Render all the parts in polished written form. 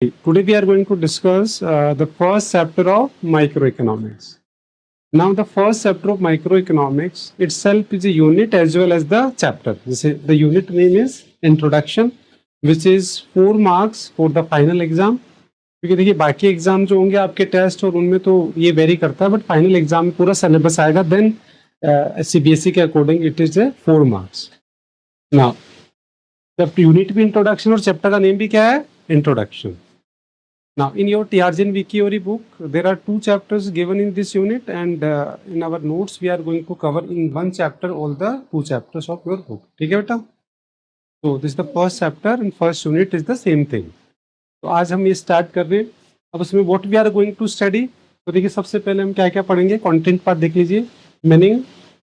Today we are going to discuss the first chapter of microeconomics. Now the first chapter of microeconomics itself is a unit as well as the chapter. The unit name is Introduction, which is 4 marks for the final exam. क्योंकि देखिए बाकी exam जो होंगे आपके test और उनमें तो ये वेरी करता है, बट फाइनल एग्जाम में पूरा सिलेबस आएगा, देन सीबीएसई के according it is 4 marks. Now जब यूनिट भी इंट्रोडक्शन और चैप्टर का नेम भी क्या है, introduction. Now, in your TRGN Wikiori book, there are 2 chapters given in this unit, and in our notes, we are going to cover in 1 chapter all the 2 chapters of your book. ठीक है बेटा? So, this is the first chapter and first unit is the same thing. तो आज हम ये start कर रहे हैं. अब उसमें what we are going to study. तो देखिए सबसे पहले हम क्या क्या पढ़ेंगे, कंटेंट पार्ट देख लीजिए. Meaning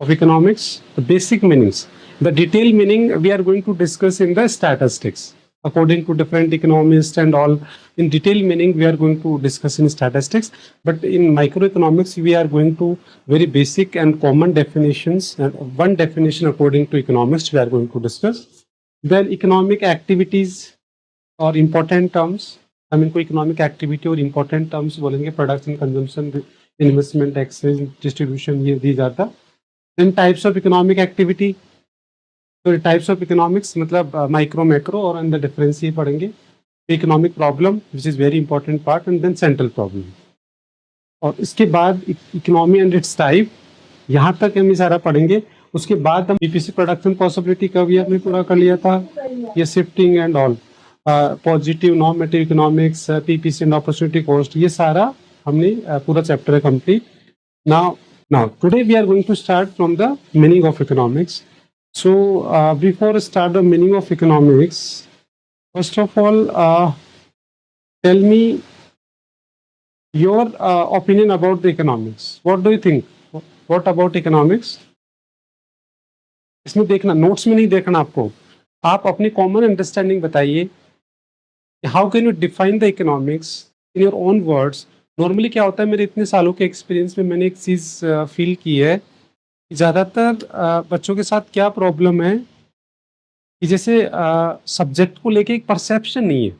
of economics, the basic meanings. The detail meaning we are going to discuss in the statistics. According to different economists and all, in detail meaning we are going to discuss in statistics, but in microeconomics we are going to very basic and common definitions, and one definition according to economics we are going to discuss. Then economic activities or important terms. I mean कोई economic activity और important terms बोलेंगे, production, consumption, investment, exchange, distribution, ये these are the. Then types of economic activity. तो types of economics मतलब micro macro और अंदर difference ही पढ़ेंगे. Economic problem which is very important part, and then central problem. और इसके बाद इकोनॉमी एंड इट्स टाइप, यहाँ तक हम ये सारा पढ़ेंगे. उसके बाद हम पीपीसी प्रोडक्शन पॉसिबिलिटी का भी हमने पूरा कर लिया था, ये shifting and all, positive normative economics, PPC and opportunity cost, ये सारा हमने पूरा चैप्टर है complete. Now today we are going to start from the meaning of economics. So, before I start the meaning of economics, first of all, tell me your opinion about the economics. What do you think? What about economics? इसमें देखना, notes में नहीं देखना आपको. आप अपनी common understanding बताइए. How can you define the economics in your own words. Normally क्या होता है, मेरे इतने सालों के एक्सपीरियंस में मैंने एक चीज़ फील की है, ज़्यादातर बच्चों के साथ क्या प्रॉब्लम है कि जैसे सब्जेक्ट को लेके एक परसेप्शन नहीं है.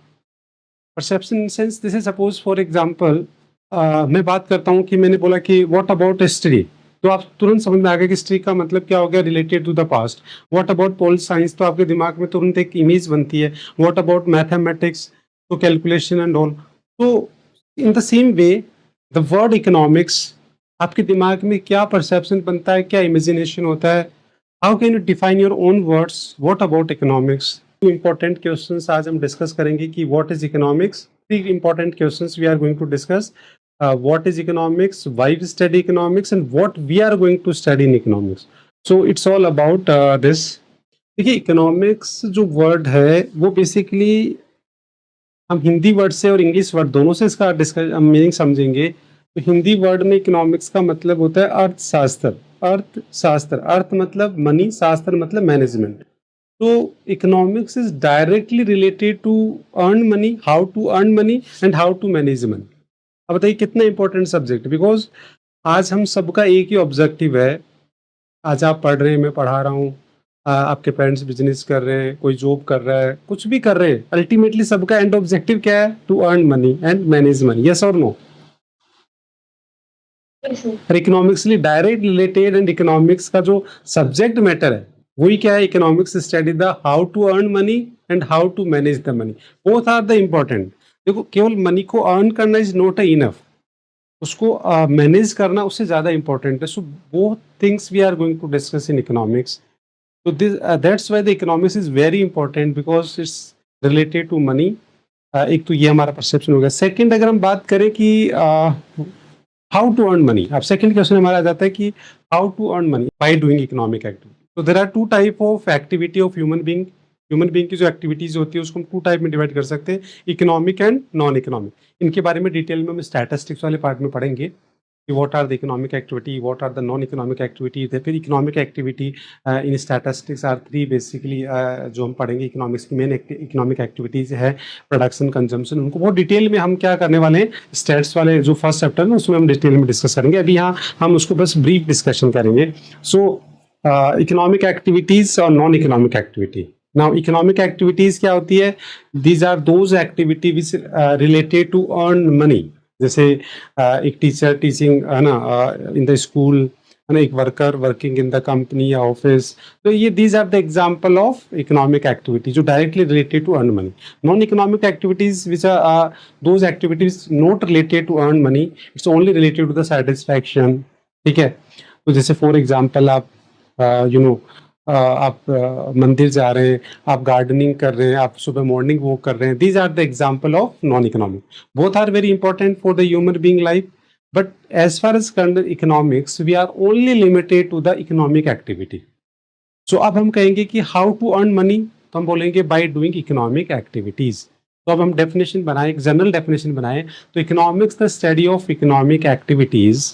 परसेप्शन इन सेंस, जैसे सपोज फॉर एग्जांपल मैं बात करता हूँ कि मैंने बोला कि व्हाट अबाउट हिस्ट्री, तो आप तुरंत समझ में आ गया कि हिस्ट्री का मतलब क्या हो गया, related to the past. What about pol science, तो आपके दिमाग में तुरंत एक इमेज बनती है. व्हाट अबाउट मैथमेटिक्स, तो कैलकुलेशन एंड ऑल. तो in the same way the word economics, आपके दिमाग में क्या परसेप्शन बनता है, क्या इमेजिनेशन होता है. How can you define your own words, what about economics. 2 important questions आज हम डिस्कस करेंगे कि what is economics. 3 important questions we are going to discuss. What is economics, why we study economics, and what we are going to study in economics. So it's all about this. देखिए economics जो word है वो basically हम Hindi word से और English word दोनों से इसका मीनिंग समझेंगे. तो हिंदी वर्ड में इकोनॉमिक्स का मतलब होता है अर्थशास्त्र. अर्थशास्त्र, अर्थ मतलब मनी, शास्त्र मतलब मैनेजमेंट. तो economics is directly related to earn money, how to earn money and how to manage money. अब बताइए कितना इंपॉर्टेंट सब्जेक्ट, बिकॉज आज हम सबका एक ही ऑब्जेक्टिव है. आज आप पढ़ रहे हैं, मैं पढ़ा रहा हूँ, आपके पेरेंट्स बिजनेस कर रहे हैं, कोई जॉब कर रहा है, कुछ भी कर रहे हैं, अल्टीमेटली सबका एंड ऑब्जेक्टिव क्या है, to earn money and manage money. Yes और no. Economically direct related, and economics का जो सब्जेक्ट मैटर है वही क्या है, economics study the how to earn money and how to manage the money. Both are the important. देखो केवल money को अर्न करना इज नॉट इनफ, उसको मैनेज करना उससे ज़्यादा इंपॉर्टेंट है. So both things we are going to discuss in economics. So that's why the economics is very important because it's related to money. एक तो ये हमारा परसेप्शन हो गया. सेकंड अगर हम बात करें कि हाउ टू अर्न मनी, अब सेकंड क्वेश्चन हमारा आ जाता है कि how to earn money by doing economic activity. तो there are 2 type of activity of human being. Human being की जो एक्टिविटीज होती है उसको हम 2 टाइप में डिवाइड कर सकते हैं, इकोनॉमिक एंड नॉन इकोनॉमिक. इनके बारे में डिटेल में हम स्टैटिस्टिक्स वाले पार्ट में पढ़ेंगे कि what are the economic activity, what are the non economic activity. फिर economic activity in statistics are 3 basically, जो हम पढ़ेंगे इकोनॉमिक्स की मेन इकोनॉमिक एक्टिविटीज है प्रोडक्शन, कंजम्पशन. उनको बहुत डिटेल में हम क्या करने वाले हैं, स्टैट्स वाले जो फर्स्ट चैप्टर है उसमें हम डिटेल में डिस्कस करेंगे. अभी यहाँ हम उसको बस ब्रीफ डिस्कशन करेंगे. सो इकोनॉमिक एक्टिविटीज और non economic activity. Now economic activities क्या होती है? These are those activities related to earn money. जैसे एक टीचर टीचिंग है ना इन द स्कूल, है ना, एक worker working in the company या ऑफिस। तो ये these are the example of economic activity जो directly related to earn money. Non economic activities which are those activities not related to earn money, it's only related to the satisfaction. ठीक है, तो जैसे for example आप आप मंदिर जा रहे हैं, आप गार्डनिंग कर रहे हैं, आप सुबह मॉर्निंग वॉक कर रहे हैं, these are the example of non economic. Both are very important for the human being life, but as far as concern economics we are only limited to the economic activity. So अब हम कहेंगे कि how to earn money, तो हम बोलेंगे bye doing economic activities. तो अब हम डेफिनेशन बनाए, एक जनरल डेफिनेशन बनाए, तो economics the study of economic activities.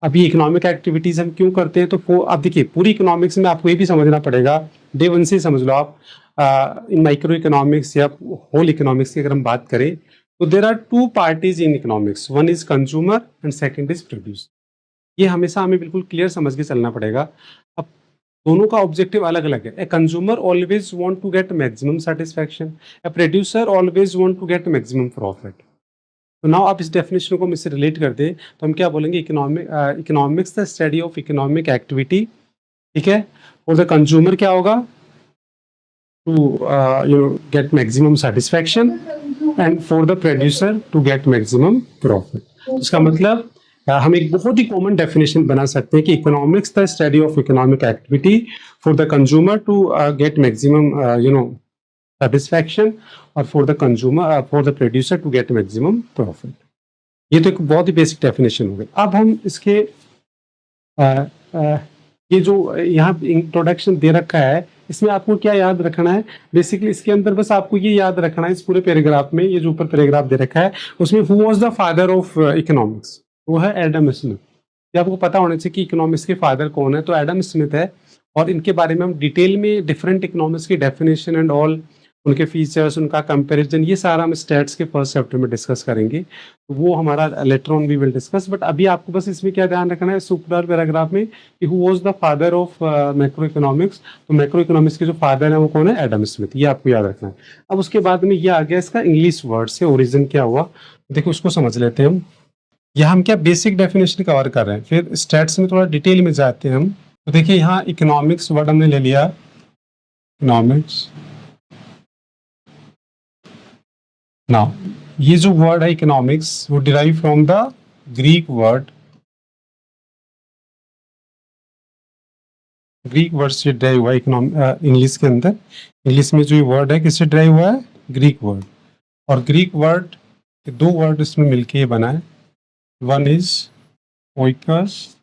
अभी इकोनॉमिक एक्टिविटीज हम क्यों करते हैं? तो अब देखिए पूरी इकोनॉमिक्स में आपको ये भी समझना पड़ेगा, डे वन से समझ लो आप। इन माइक्रो इकोनॉमिक्स या होल इकोनॉमिक्स की अगर हम बात करें तो there are two parties in economics, one is consumer and second is producer. ये हमेशा हमें बिल्कुल क्लियर समझ के चलना पड़ेगा। अब दोनों का ऑब्जेक्टिव अलग अलग है। A consumer always want to get maximum satisfaction, a producer always want to get maximum profit. तो नाउ आप इस डेफिनेशन को मुझसे रिलेट कर दें तो हम क्या बोलेंगे? Economics the study of economic activity. ठीक है, और द कंज्यूमर क्या होगा? To get maximum satisfaction and for the producer to get maximum profit. इसका मतलब हम एक बहुत ही कॉमन डेफिनेशन बना सकते हैं कि economics the study of economic activity for the consumer to get maximum satisfaction और for the consumer for the producer to get maximum profit। ये तो एक बहुत ही बेसिक डेफिनेशन हो गई। अब हम इसके ये जो यहाँ इंट्रोडक्शन दे रखा है इसमें आपको क्या याद रखना है? बेसिकली इसके अंदर बस आपको ये याद रखना है, इस पूरे पैराग्राफ में, ये जो ऊपर पैराग्राफ दे रखा है उसमें who was the father of economics, वो है एडम स्मिथ। ये आपको पता होना चाहिए कि इकोनॉमिक्स के फादर कौन है, तो एडम स्मिथ है। और इनके बारे में हम डिटेल में डिफरेंट इकोनॉमिक्स की डेफिनेशन एंड ऑल, उनके फीचर्स, उनका कंपैरिजन, ये सारा हम स्टैट्स के फर्स्ट चैप्टर में डिस्कस करेंगे। तो वो हमारा later on we will discuss. But अभी आपको बस इसमें क्या ध्यान रखना है सुपर पैराग्राफ में कि who was the father of macro economics. तो मैक्रो इकोनॉमिक्स के जो फादर है वो कौन है? Adam Smith. ये आपको याद रखना है। अब उसके बाद में ये आ गया इसका इंग्लिश वर्ड से ओरिजिन क्या हुआ, देखो उसको समझ लेते हैं हम। यहाँ हम क्या बेसिक डेफिनेशन कवर कर रहे हैं, फिर स्टैट्स में थोड़ा डिटेल में जाते हैं हम। तो देखिए यहाँ इकोनॉमिक्स वर्ड हमने ले लिया, इकोनॉमिक्स। नाउ ये जो वर्ड है इकोनॉमिक्स वो derive from the Greek word, Greek word से डिराइव हुआ है इंग्लिश के अंदर। इंग्लिश में जो ये वर्ड है किससे डिराइव हुआ है? Greek word. और ग्रीक वर्ड के दो वर्ड इसमें मिलके ये बना है, one is oikos,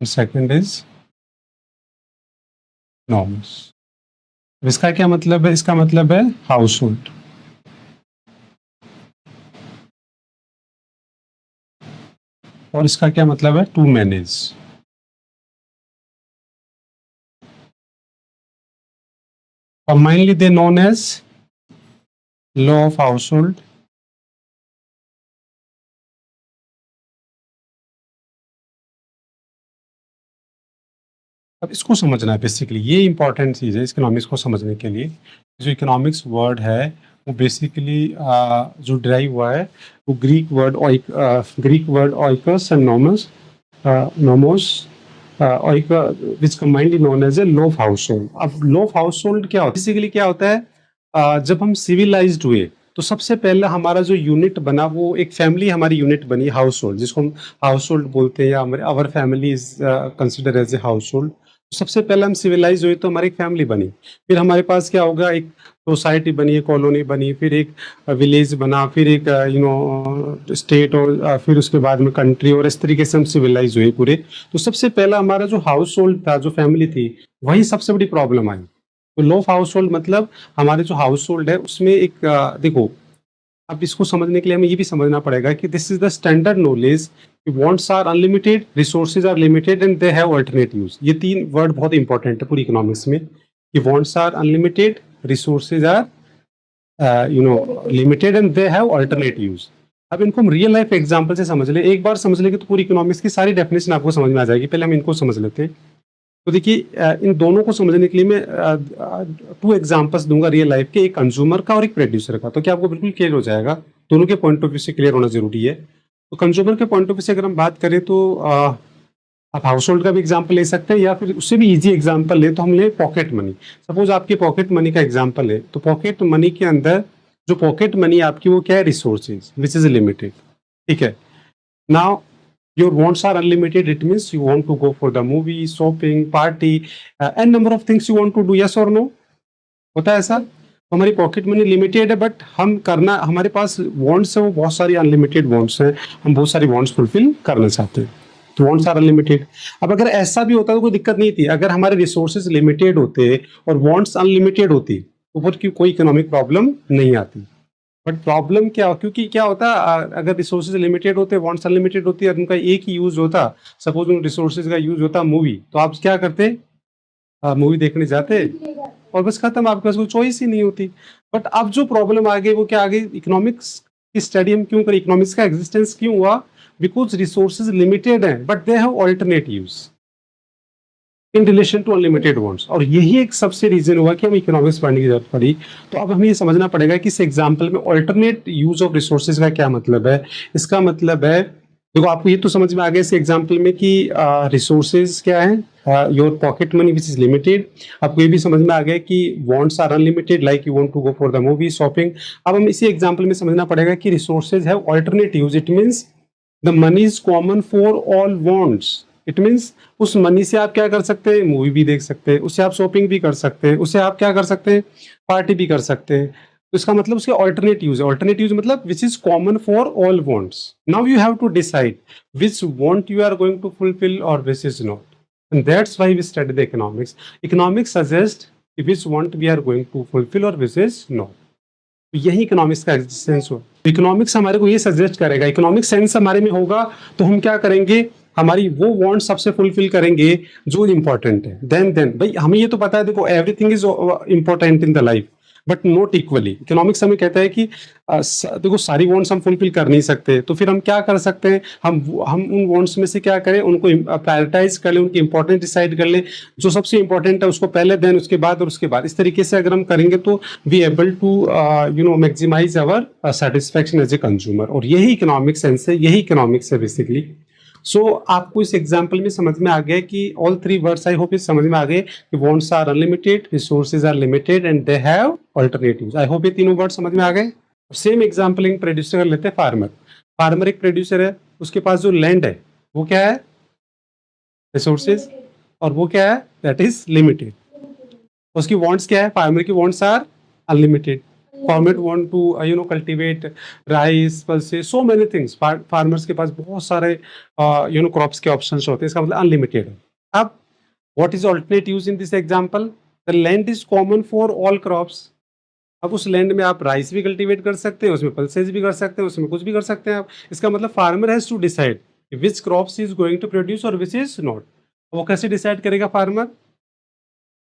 second is nomos. इसका क्या मतलब है? इसका मतलब है हाउस होल्ड। और इसका क्या मतलब है? To manage. Commonly they known as law of household। अब इसको समझना है, बेसिकली ये इंपॉर्टेंट चीज़ है इकोनॉमिक्स को समझने के लिए। जो इकोनॉमिक्स वर्ड है वो बेसिकली जो डिराइव हुआ है वो Greek word oikos and nomos which combinedly known as a law of household. अब लॉ ऑफ हाउसहोल्ड क्या होता है? बेसिकली क्या होता है, जब हम सिविलाइज्ड हुए तो सबसे पहला हमारा जो यूनिट बना वो एक फैमिली हमारी यूनिट बनी, हाउस होल्ड, जिसको हम हाउस होल्ड बोलते हैं या हमारे our family is consider as a household. सबसे पहले हम सिविलाइज हुए तो हमारी एक फैमिली बनी, फिर हमारे पास क्या होगा, एक सोसाइटी बनी, एक कॉलोनी बनी, फिर एक विलेज बना, फिर एक स्टेट, और फिर उसके बाद में कंट्री, और इस तरीके से हम सिविलाइज हुए पूरे। तो सबसे पहला हमारा जो हाउस होल्ड था, जो फैमिली थी, वही सबसे बड़ी प्रॉब्लम आई। तो लॉ ऑफ हाउस होल्ड मतलब हमारे जो हाउस होल्ड है उसमें एक देखो, अब इसको समझने के लिए हमें ये भी समझना पड़ेगा कि this is the standard knowledge, wants are unlimited, resources are limited and they have alternate use. ये तीन वर्ड बहुत इंपॉर्टेंट है पूरी इकोनॉमिक्स में, कि wants are unlimited, resources are limited and they have alternate use. अब इनको हम रियल लाइफ एग्जांपल से समझ ले, एक बार समझ लेंगे तो पूरी इकोनॉमिक्स की सारी डेफिनेशन आपको समझ में आ जाएगी। पहले हम इनको समझ लेते हैं। तो देखिए इन दोनों को समझने के लिए मैं 2 एग्ज़ाम्पल्स दूँगा रियल लाइफ़ के, एक कंज्यूमर का और एक प्रोड्यूसर का, तो क्या आपको बिल्कुल क्लियर हो जाएगा। दोनों के पॉइंट ऑफ व्यू से क्लियर होना ज़रूरी है। तो कंज्यूमर के पॉइंट ऑफ व्यू से अगर हम बात करें तो आप हाउस होल्ड का भी एग्ज़ाम्पल ले सकते हैं या फिर उससे भी ईज़ी एग्ज़ाम्पल लें तो हम लें पॉकेट मनी। सपोज़ आपकी पॉकेट मनी का एग्ज़ाम्पल है, तो पॉकेट मनी के अंदर जो पॉकेट मनी आपकी वो क्या है, रिसोर्सेज़ व्हिच इज़ लिमिटेड, ठीक है। Now your wants are unlimited. It means you want to go for the movie, shopping, party, and number of things you want to do. Yes or no? होता है ऐसा? तो हमारी pocket money limited है but हम करना हमारे पास wants है वो बहुत सारी अनलिमिटेड वांट्स हैं। हम बहुत सारी वांट्स फुलफिल करना चाहते हैं। तो वांट्स आर अनलिमिटेड। अब अगर ऐसा भी होता तो कोई दिक्कत नहीं थी। अगर हमारे रिसोर्सेज लिमिटेड होते और वांट्स अनलिमिटेड होती तो फिर कोई इकोनॉमिक प्रॉब्लम नहीं आती। बट प्रॉब्लम क्या क्योंकि क्या होता अगर रिसोर्सेज लिमिटेड होते वांट्स अनलिमिटेड होती और उनका एक ही यूज होता, सपोज उन रिसोर्सेज का यूज होता मूवी, तो आप क्या करते, मूवी देखने जाते और बस खत्म, आपके पास कोई चॉइस ही नहीं होती। बट अब जो प्रॉब्लम आ गई वो क्या आ गई, इकोनॉमिक्स की स्टडी हम क्यों करें, इकोनॉमिक्स का एग्जिस्टेंस क्यों हुआ, बिकॉज रिसोर्सेज लिमिटेड हैं but they have alternate use in relation to unlimited wants, और यही एक सबसे रीजन हुआ कि हम इकोनॉमिक्स पढ़ने की जरूरत पड़ी। तो अब हमें ये समझना पड़ेगा कि इस एग्जांपल में ऑल्टरनेट यूज ऑफ रिसोर्सेज का क्या मतलब है। इसका मतलब है, देखो आपको ये तो समझ में आ गया इस एग्जांपल में कि रिसोर्सेज क्या है, your pocket money which is limited. आपको ये भी समझ में आ गया कि wants are unlimited, like you want to go for the movie, shopping. अब हम इसी एग्जांपल में समझना पड़ेगा कि resources have alternate use. It means the money is common for all wants. It means उस मनी से आप क्या कर सकते हैं, मूवी भी देख सकते हैं, उससे आप शॉपिंग भी कर सकते हैं, उससे आप क्या कर सकते हैं, पार्टी भी कर सकते हैं। तो इसका मतलब उसके ऑल्टरनेट यूज है। ऑल्टरनेट यूज मतलब which is common for all wants. Now you have to decide which want you are going to fulfil और which is not, and that's why we study the economics. Economics suggest which want we are going to fulfil और which is not. तो यही economics का existence हो। Economics हमारे को ये suggest करेगा, इकोनॉमिक सेंस हमारे में होगा तो हम क्या करेंगे, हमारी वो वांट सबसे फुलफिल करेंगे जो इंपॉर्टेंट है। देन भाई हमें ये तो पता है, देखो everything is important in the life but not equally. Economics हमें कहता है कि देखो सारी वांट्स हम फुलफिल कर नहीं सकते, तो फिर हम क्या कर सकते हैं, हम उन वांट्स में से क्या करें, उनको प्रायोरिटाइज कर लें, उनकी इंपॉर्टेंस डिसाइड कर लें, जो सबसे इंपॉर्टेंट है उसको पहले, देन उसके बाद और उसके बाद। इस तरीके से अगर हम करेंगे तो we able to maximise our satisfaction as a consumer. और यही इकोनॉमिक सेंस है, यही इकोनॉमिक्स है बेसिकली। सो आपको इस एग्जाम्पल में समझ में आ गया कि ऑल 3 वर्ड्स आई होप समझ में आ गए कि wants are unlimited, resources are limited and they have alternatives. I hope ये तीनों वर्ड समझ में आ गए। सेम एग्जाम्पल इन प्रोड्यूसर लेते हैं, फार्मर। फार्मर एक प्रोड्यूसर है, उसके पास जो लैंड है वो क्या है, रिसोर्सेज, और वो क्या है, दैट इज लिमिटेड। उसकी वांट्स क्या है, फार्मर की wants are unlimited. Farmer want to cultivate rice, pulses, so many things. Farmers के पास बहुत सारे क्रॉप्स के ऑप्शंस होते हैं, इसका मतलब अनलिमिटेड है। अब what is alternate use in this example, the land is common for all crops. अब उस लैंड में आप राइस भी कल्टीवेट कर सकते हैं, उसमें पल्सेज भी कर सकते हैं, उसमें कुछ भी कर सकते हैं आप। इसका मतलब farmer has to decide which crops is going to produce और विच इज नॉट। वो कैसे डिसाइड करेगा फार्मर,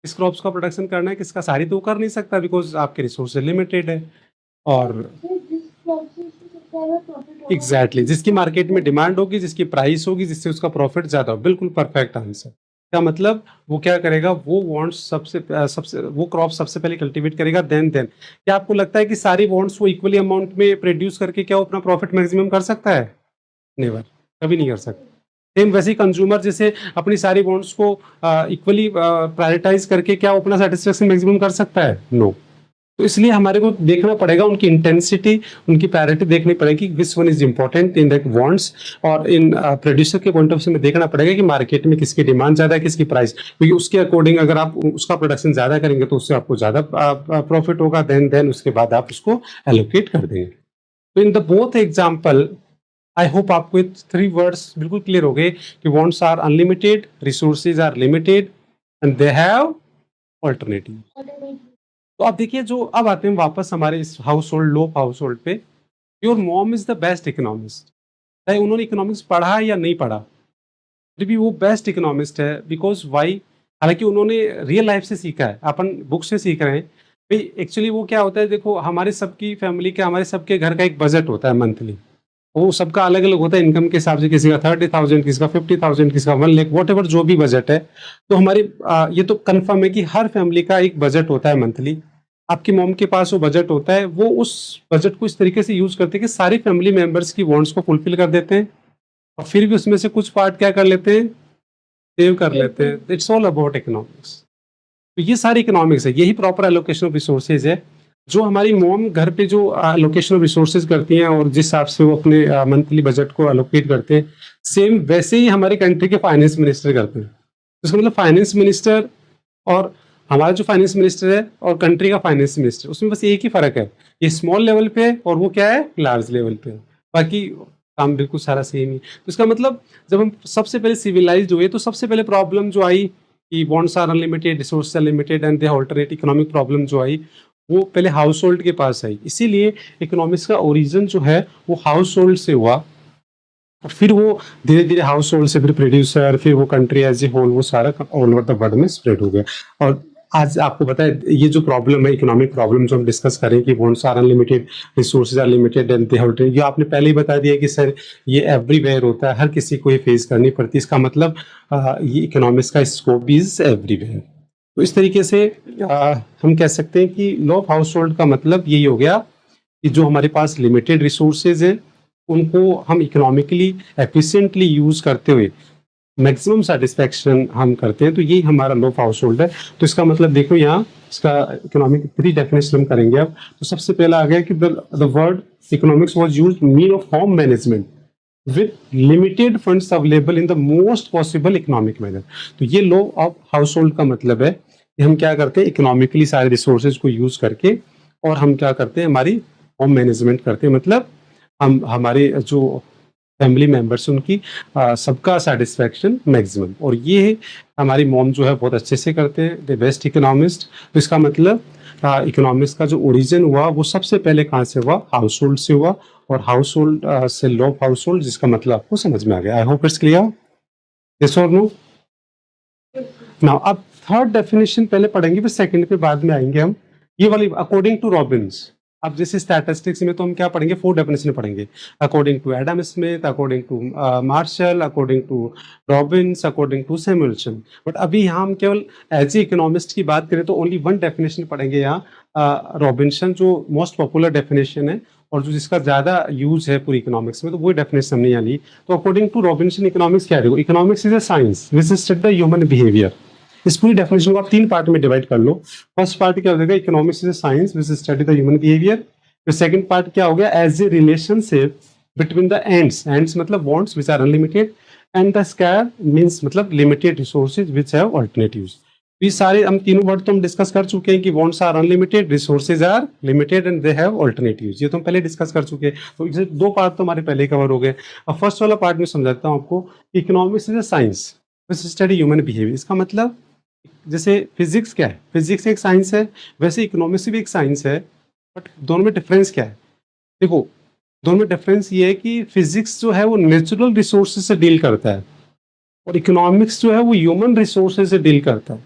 किस क्रॉप्स का प्रोडक्शन करना है, किसका, सारी तो कर नहीं सकता बिकॉज आपके रिसोर्सेज लिमिटेड है। और एग्जैक्टली जिसकी मार्केट में डिमांड होगी, जिसकी प्राइस होगी, जिससे उसका प्रॉफिट ज्यादा हो। बिल्कुल परफेक्ट आंसर। क्या मतलब, वो क्या करेगा, वो वांट्स सबसे वो क्रॉप सबसे पहले कल्टीवेट करेगा, देन क्या आपको लगता है कि सारी वांट्स वो इक्वली अमाउंट में प्रोड्यूस करके क्या वो अपना प्रॉफिट मैक्सिमम कर सकता है, नेवर, कभी नहीं कर सकता। सेम वैसे ही कंज्यूमर जैसे अपनी सारी वांट्स को इक्वली प्रायोरिटाइज करके क्या वो अपना सेटिस्फेक्शन मैक्सिमम कर सकता है, नो। तो इसलिए हमारे को देखना पड़ेगा उनकी इंटेंसिटी, उनकी प्रायोरिटी देखनी पड़ेगी, which one is important in that wants. और इन प्रोड्यूसर के पॉइंट ऑफ व्यू में देखना पड़ेगा कि मार्केट में किसकी डिमांड ज्यादा है, किसकी प्राइस, क्योंकि उसके अकॉर्डिंग अगर आप उसका प्रोडक्शन ज्यादा करेंगे तो उससे आपको ज्यादा प्रॉफिट होगा, देन उसके बाद आप उसको एलोकेट कर देंगे। तो in the both example I hope आपको 3 वर्ड्स बिल्कुल क्लियर हो गए कि wants are unlimited, resources are limited and they have alternative. तो आप देखिए, जो अब आते हैं वापस हमारे इस हाउस होल्ड, लो हाउस होल्ड पे। Your mom is the best economist, चाहे उन्होंने इकोनॉमिक्स पढ़ा है या नहीं पढ़ा, फिर भी वो बेस्ट इकोनॉमिस्ट है। बिकॉज वाई, हालांकि उन्होंने रियल लाइफ से सीखा है, अपन बुक से सीख रहे हैं। भाई एक्चुअली वो क्या होता है, देखो हमारे सबकी फैमिली का, हमारे सबके घर का एक बजट होता है मंथली, वो सबका अलग अलग होता है इनकम के हिसाब से, किसी का 30,000, किसी का 50,000, किसी का 1 लाख, वॉट एवर जो भी बजट है। तो हमारे ये तो कंफर्म है कि हर फैमिली का एक बजट होता है मंथली। आपकी मॉम के पास वो बजट होता है, वो उस बजट को इस तरीके से यूज करते हैं कि सारी फैमिली मेंबर्स की वांट्स को फुलफिल कर देते हैं, और फिर भी उसमें से कुछ पार्ट क्या कर लेते हैं, सेव कर लेते हैं। It's all about economics. तो ये सारी इकोनॉमिक्स है, यही प्रॉपर एलोकेशन ऑफ रिसोर्सेज है। जो हमारी मॉम घर पे जो एलोकेशन ऑफ रिसोर्सेज करती हैं और जिस हिसाब से वो अपने मंथली बजट को एलोकेट करते हैं, सेम वैसे ही हमारे कंट्री के फाइनेंस मिनिस्टर करते हैं। तो इसका मतलब फाइनेंस मिनिस्टर और हमारा जो फाइनेंस मिनिस्टर है और कंट्री का फाइनेंस मिनिस्टर, उसमें बस एक ही फर्क है, ये स्मॉल लेवल पे है और वो क्या है, लार्ज लेवल पे है। बाकी काम बिल्कुल सारा सेम ही। तो इसका मतलब जब हम सबसे पहले सिविलाइज्ड हुए तो सबसे पहले प्रॉब्लम जो आई कि wants are unlimited, resource are limited and they alternate, economic problem जो आई वो पहले हाउस होल्ड के पास आई। इसीलिए इकोनॉमिक्स का ओरिजिन जो है वो हाउस होल्ड से हुआ, और फिर वो धीरे धीरे हाउस होल्ड से फिर प्रोड्यूसर, फिर वो कंट्री एज ए होल, वो सारा ऑल ओवर द वर्ल्ड में स्प्रेड हो गया। और आज आपको पता है ये जो प्रॉब्लम है, इकोनॉमिक प्रॉब्लम जो हम डिस्कस करें कि wants are unlimited, resources are limited and they have, ये आपने पहले ही बता दिया कि सर ये एवरीवेयर होता है, हर किसी को ये फेस करनी पड़ती है। इसका मतलब ये इकोनॉमिक्स का स्कोप इज एवरीवेयर। तो इस तरीके से हम कह सकते हैं कि लॉ ऑफ हाउस होल्ड का मतलब यही हो गया कि जो हमारे पास लिमिटेड रिसोर्सेज हैं उनको हम इकोनॉमिकली एफिशिएंटली यूज करते हुए मैक्सिमम सेटिस्फैक्शन हम करते हैं। तो यही हमारा लॉ ऑफ हाउस होल्ड है। तो इसका मतलब देखो यहाँ इसका इकोनॉमिक 3 डेफिनेशन हम करेंगे अब। तो सबसे पहला आ गया कि the word economics was used mean of home management with limited funds available in the most possible economic manner। तो ये लॉ ऑफ हाउस होल्ड का मतलब है कि हम क्या करते हैं, इकोनॉमिकली सारे रिसोर्सेज को यूज करके, और हम क्या करते हैं, हमारी होम मैनेजमेंट करते हैं। मतलब हम हमारे जो फैमिली मेंबर्स उनकी सबका सेटिस्फैक्शन मैक्सिमम। और ये हमारी मॉम जो है बहुत अच्छे से करते हैं, द बेस्ट इकोनॉमिस्ट। तो इसका मतलब इकोनॉमिक्स का जो ओरिजिन हुआ वो सबसे पहले कहाँ से हुआ, हाउस होल्ड से हुआ, और हाउस होल्ड से लॉ ऑफ हाउस होल्ड, जिसका मतलब आपको समझ में आ गया। आई होप इट्स क्लियर, यस और नो। नाउ अब थर्ड डेफिनेशन पहले पढ़ेंगे, फिर सेकंड पे बाद में आएंगे हम। ये वाली अकॉर्डिंग टू रॉबिन्स। अब जैसे स्टैटिस्टिक्स में तो हम क्या पढ़ेंगे, 4 डेफिनेशन पढ़ेंगे, according to Adam Smith, according to Marshall, according to Robbins, according to Samuelson. But अभी यहाँ हम केवल एज ए इकोनॉमिस्ट की बात करें तो ओनली 1 डेफिनेशन पढ़ेंगे यहाँ, रॉबिन्सन, जो मोस्ट पॉपुलर डेफिनेशन है और जो जिसका ज्यादा यूज है पूरी इकोनॉमिक्स में, तो वही डेफिनेशन हमने यहाँ ली। तो अकॉर्डिंग टू रॉबिन्सन इकोनॉमिक्स क्या है, economics is a science which study the human behaviour. इस पूरी डेफिनेशन को आप 3 पार्ट में डिवाइड कर लो। फर्स्ट पार्ट क्या हो जाएगा, economics is a science which study the human behaviour. फिर सेकंड पार्ट क्या हो गया, as a relationship between the ends, ends मतलब wants which are unlimited, and the scarce means मतलब limited resources which have alternatives. ये सारे हम तीनों वर्ड तो हम डिस्कस कर चुके हैं कि wants are unlimited, resources are limited and they have alternatives. ये तो हम पहले डिस्कस कर चुके हैं। तो इसे 2 पार्ट तो हमारे पहले कवर हो गए। अब फर्स्ट वाला पार्ट में समझाता हूँ आपको। Economics is a science which study human behaviour. इसका मतलब जैसे फिजिक्स क्या है, फिजिक्स एक साइंस है, वैसे इकोनॉमिक्स भी एक साइंस है। बट दोनों में डिफरेंस क्या है, देखो दोनों में डिफरेंस ये है कि फिजिक्स जो है वो नेचुरल रिसोर्सेज से डील करता है, और इकोनॉमिक्स जो है वो ह्यूमन रिसोर्सेज से डील करता है।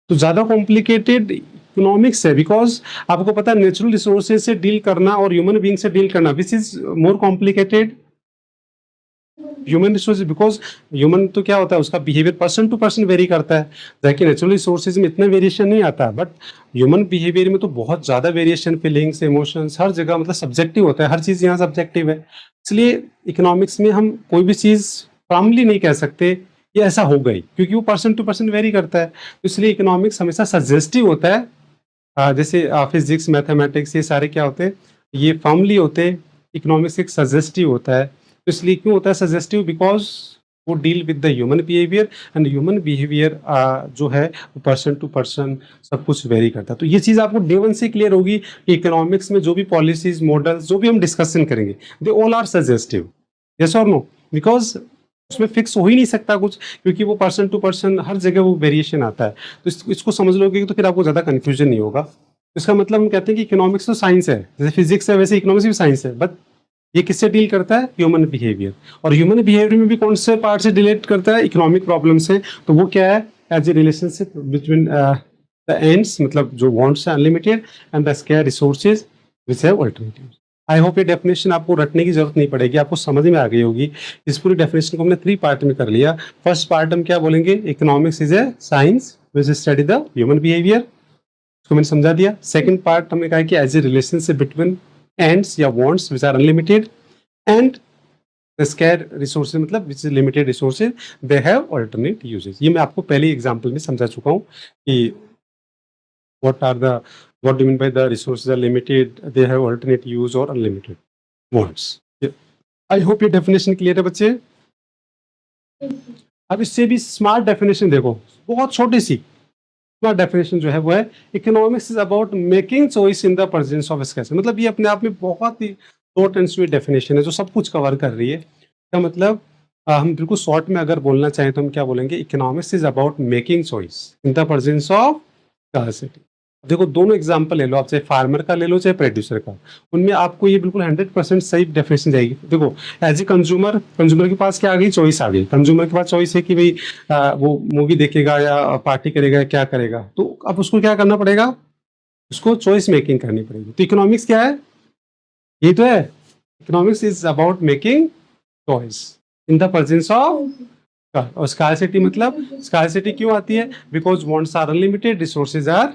तो ज्यादा कॉम्प्लिकेटेड इकोनॉमिक्स है, बिकॉज आपको पता है नेचुरल रिसोर्सेज से डील करना और ह्यूमन बीइंग से डील करना, which is more complicated, human resources. Because human तो क्या होता है, उसका behaviour person to person vary करता है, जबकि नेचुरल रिसोर्सेज में इतना वेरिएशन नहीं आता। बट ह्यूमन बिहेवियर में तो बहुत ज्यादा वेरिएशन, फीलिंग्स, इमोशंस, हर जगह मतलब सब्जेक्टिव होता है, हर चीज यहाँ सब्जेक्टिव है। इसलिए इकोनॉमिक्स में हम कोई भी चीज फॉर्मली नहीं कह सकते ये ऐसा हो गई, क्योंकि वो पर्सन टू पर्सन वेरी करता है। तो इसलिए इकोनॉमिक्स हमेशा सजेस्टिव होता है। जैसे फिजिक्स, मैथमेटिक्स, ये सारे क्या होते हैं, ये फॉर्मली होते हैं। इकोनॉमिक्स एक सजेस्टिव होता है। तो इसलिए क्यों होता है सजेस्टिव, बिकॉज वो deal with the human behaviour, and human behaviour जो है वो पर्सन टू पर्सन सब कुछ वेरी करता है। तो ये चीज़ आपको डे 1 से क्लियर होगी कि इकोनॉमिक्स में जो भी पॉलिसीज, मॉडल्स, जो भी हम डिस्कशन करेंगे, they all are suggestive, yes और नो। बिकॉज उसमें फिक्स हो ही नहीं सकता कुछ, क्योंकि वो पर्सन टू पर्सन हर जगह वो वेरिएशन आता है। तो इसको समझ लोगे तो फिर आपको ज़्यादा कन्फ्यूजन नहीं होगा। इसका मतलब हम कहते हैं कि इकोनॉमिक्स तो साइंस है, जैसे फिजिक्स है वैसे इकोनॉमिक्स भी साइंस है। बट ये किससे डील करता है, ह्यूमन बिहेवियर। और ह्यूमन बिहेवियर में भी कौन से पार्ट से रिलेट करता है, इकोनॉमिक प्रॉब्लम से। तो वो क्या है, as a relationship between the ends, मतलब जो वांट्स है unlimited, and the scarce resources which have alternatives. I hope ये डेफिनेशन आपको रटने की जरूरत नहीं पड़ेगी, आपको समझ में आ गई होगी। इस पूरी डेफिनेशन को हमने 3 पार्ट में कर लिया। फर्स्ट पार्ट हम क्या बोलेंगे, economics is a science which study the human behaviour, इसको मैंने समझा दिया। सेकंड पार्ट हमने कहा कि as a relationship between ends या wants which are unlimited and scarce resources मतलब which is limited resources they have alternate uses. ये मैं आपको पहले एग्जांपल में समझा चुका हूँ कि what are the what do you mean by the resources are limited, they have alternate use or unlimited wants. I hope ये definition clear है बच्चे। अब इससे भी स्मार्ट डेफिनेशन देखो, बहुत छोटी सी स्मार्ट डेफिनेशन जो है वो है economics is about making choice in the presence of scarcity. मतलब ये अपने आप में बहुत ही शॉर्ट एंड स्वीट डेफिनेशन है जो सब कुछ कवर कर रही है। क्या मतलब हम बिल्कुल शॉर्ट में अगर बोलना चाहें तो हम क्या बोलेंगे, economics is about making choice in the presence of scarcity. देखो दोनों एग्जांपल ले लो आप, चाहे फार्मर का ले लो चाहे प्रोड्यूसर का, उनमें आपको ये बिल्कुल 100% सही डेफिनेशन जाएगी। देखो एज ए कंज्यूमर, कंज्यूमर के पास क्या आ गई, चॉइस आ गई। कंज्यूमर के पास चॉइस है कि भाई वो मूवी देखेगा या पार्टी करेगा या क्या करेगा, तो अब उसको क्या करना पड़ेगा, उसको चॉइस मेकिंग करनी पड़ेगी। तो इकोनॉमिक्स क्या है, ये तो है, economics is about making choice in the presence of. और स्कार्सिटी मतलब, स्कार्सिटी क्यों आती है, because wants are unlimited, resources are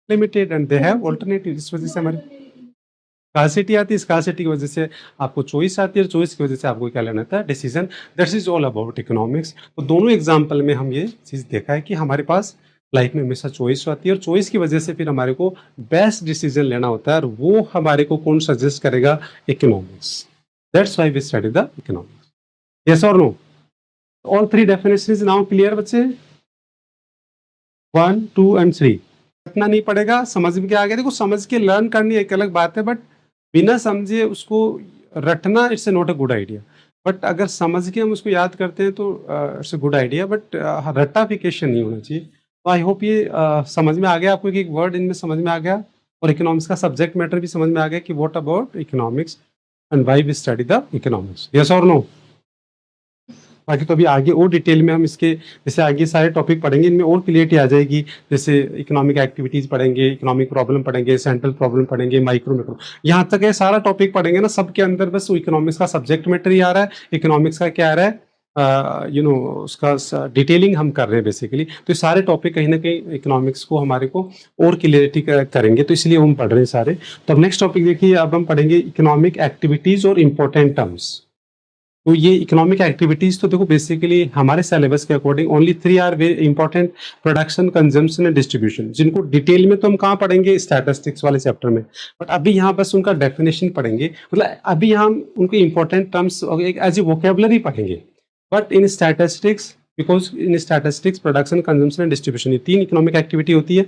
limited and they have alternative. इस वजह से हमारी स्कार्सिटी आती है, स्कार्सिटी की वजह से आपको चॉइस आती है, चॉइस की वजह से आपको क्या लेना था, decision. That's is all about economics. तो दोनों एग्जांपल में हम ये चीज देखा है कि हमारे पास लाइफ में हमेशा चॉइस आती है और चॉइस की वजह से फिर हमारे को बेस्ट डिसीजन लेना होता है, और वो हमारे को कौन सजेस्ट करेगा, economics. That's why we study the economics. Yes और no, all 3 definitions now clear बच्चे, 1 2 एंड 3। रटना नहीं पड़ेगा, समझ में क्या आ गया। देखो समझ के लर्न करनी एक अलग बात है, बट बिना समझे उसको रटना it's a not a good idea. But अगर समझ के हम उसको याद करते हैं तो it's a good idea, but रट्टाफिकेशन नहीं होना चाहिए। तो आई होप ये समझ में आ गया आपको, एक वर्ड इनमें समझ में आ गया, और इकोनॉमिक्स का सब्जेक्ट मैटर भी समझ में आ गया कि what about economics and why we study the economics. Yes और नो। बाकी तो अभी आगे और डिटेल में हम इसके जैसे आगे सारे टॉपिक पढ़ेंगे, इनमें और क्लियरिटी आ जाएगी। जैसे इकोनॉमिक एक्टिविटीज पढ़ेंगे, इकोनॉमिक प्रॉब्लम पढ़ेंगे, सेंट्रल प्रॉब्लम पढ़ेंगे, माइक्रो मैक्रो, यहाँ तक ये सारा टॉपिक पढ़ेंगे ना, सबके अंदर बस इकोनॉमिक्स का सब्जेक्ट मैटर ही आ रहा है, इकोनॉमिक्स का क्या आ रहा है, उसका डिटेलिंग हम कर रहे हैं बेसिकली। तो ये सारे टॉपिक कहीं ना कहीं इकोनॉमिक्स को हमारे को और क्लियरिटी करेंगे, तो इसलिए हम पढ़ रहे हैं सारे। तो अब नेक्स्ट टॉपिक देखिए, अब हम पढ़ेंगे इकोनॉमिक एक्टिविटीज और इम्पोर्टेंट टर्म्स। तो ये इकोनॉमिक एक्टिविटीज तो देखो बेसिकली हमारे सिलेबस के according only 3 are very important, production, consumption and distribution, जिनको डिटेल में तो हम कहाँ पढ़ेंगे, स्टैटिस्टिक्स वाले चैप्टर में। बट अभी यहाँ बस उनका डेफिनेशन पढ़ेंगे, मतलब अभी हम उनके important terms as a vocabulary पढ़ेंगे। But in statistics, because in statistics production, consumption and distribution ये 3 इकोनॉमिक एक्टिविटी होती है,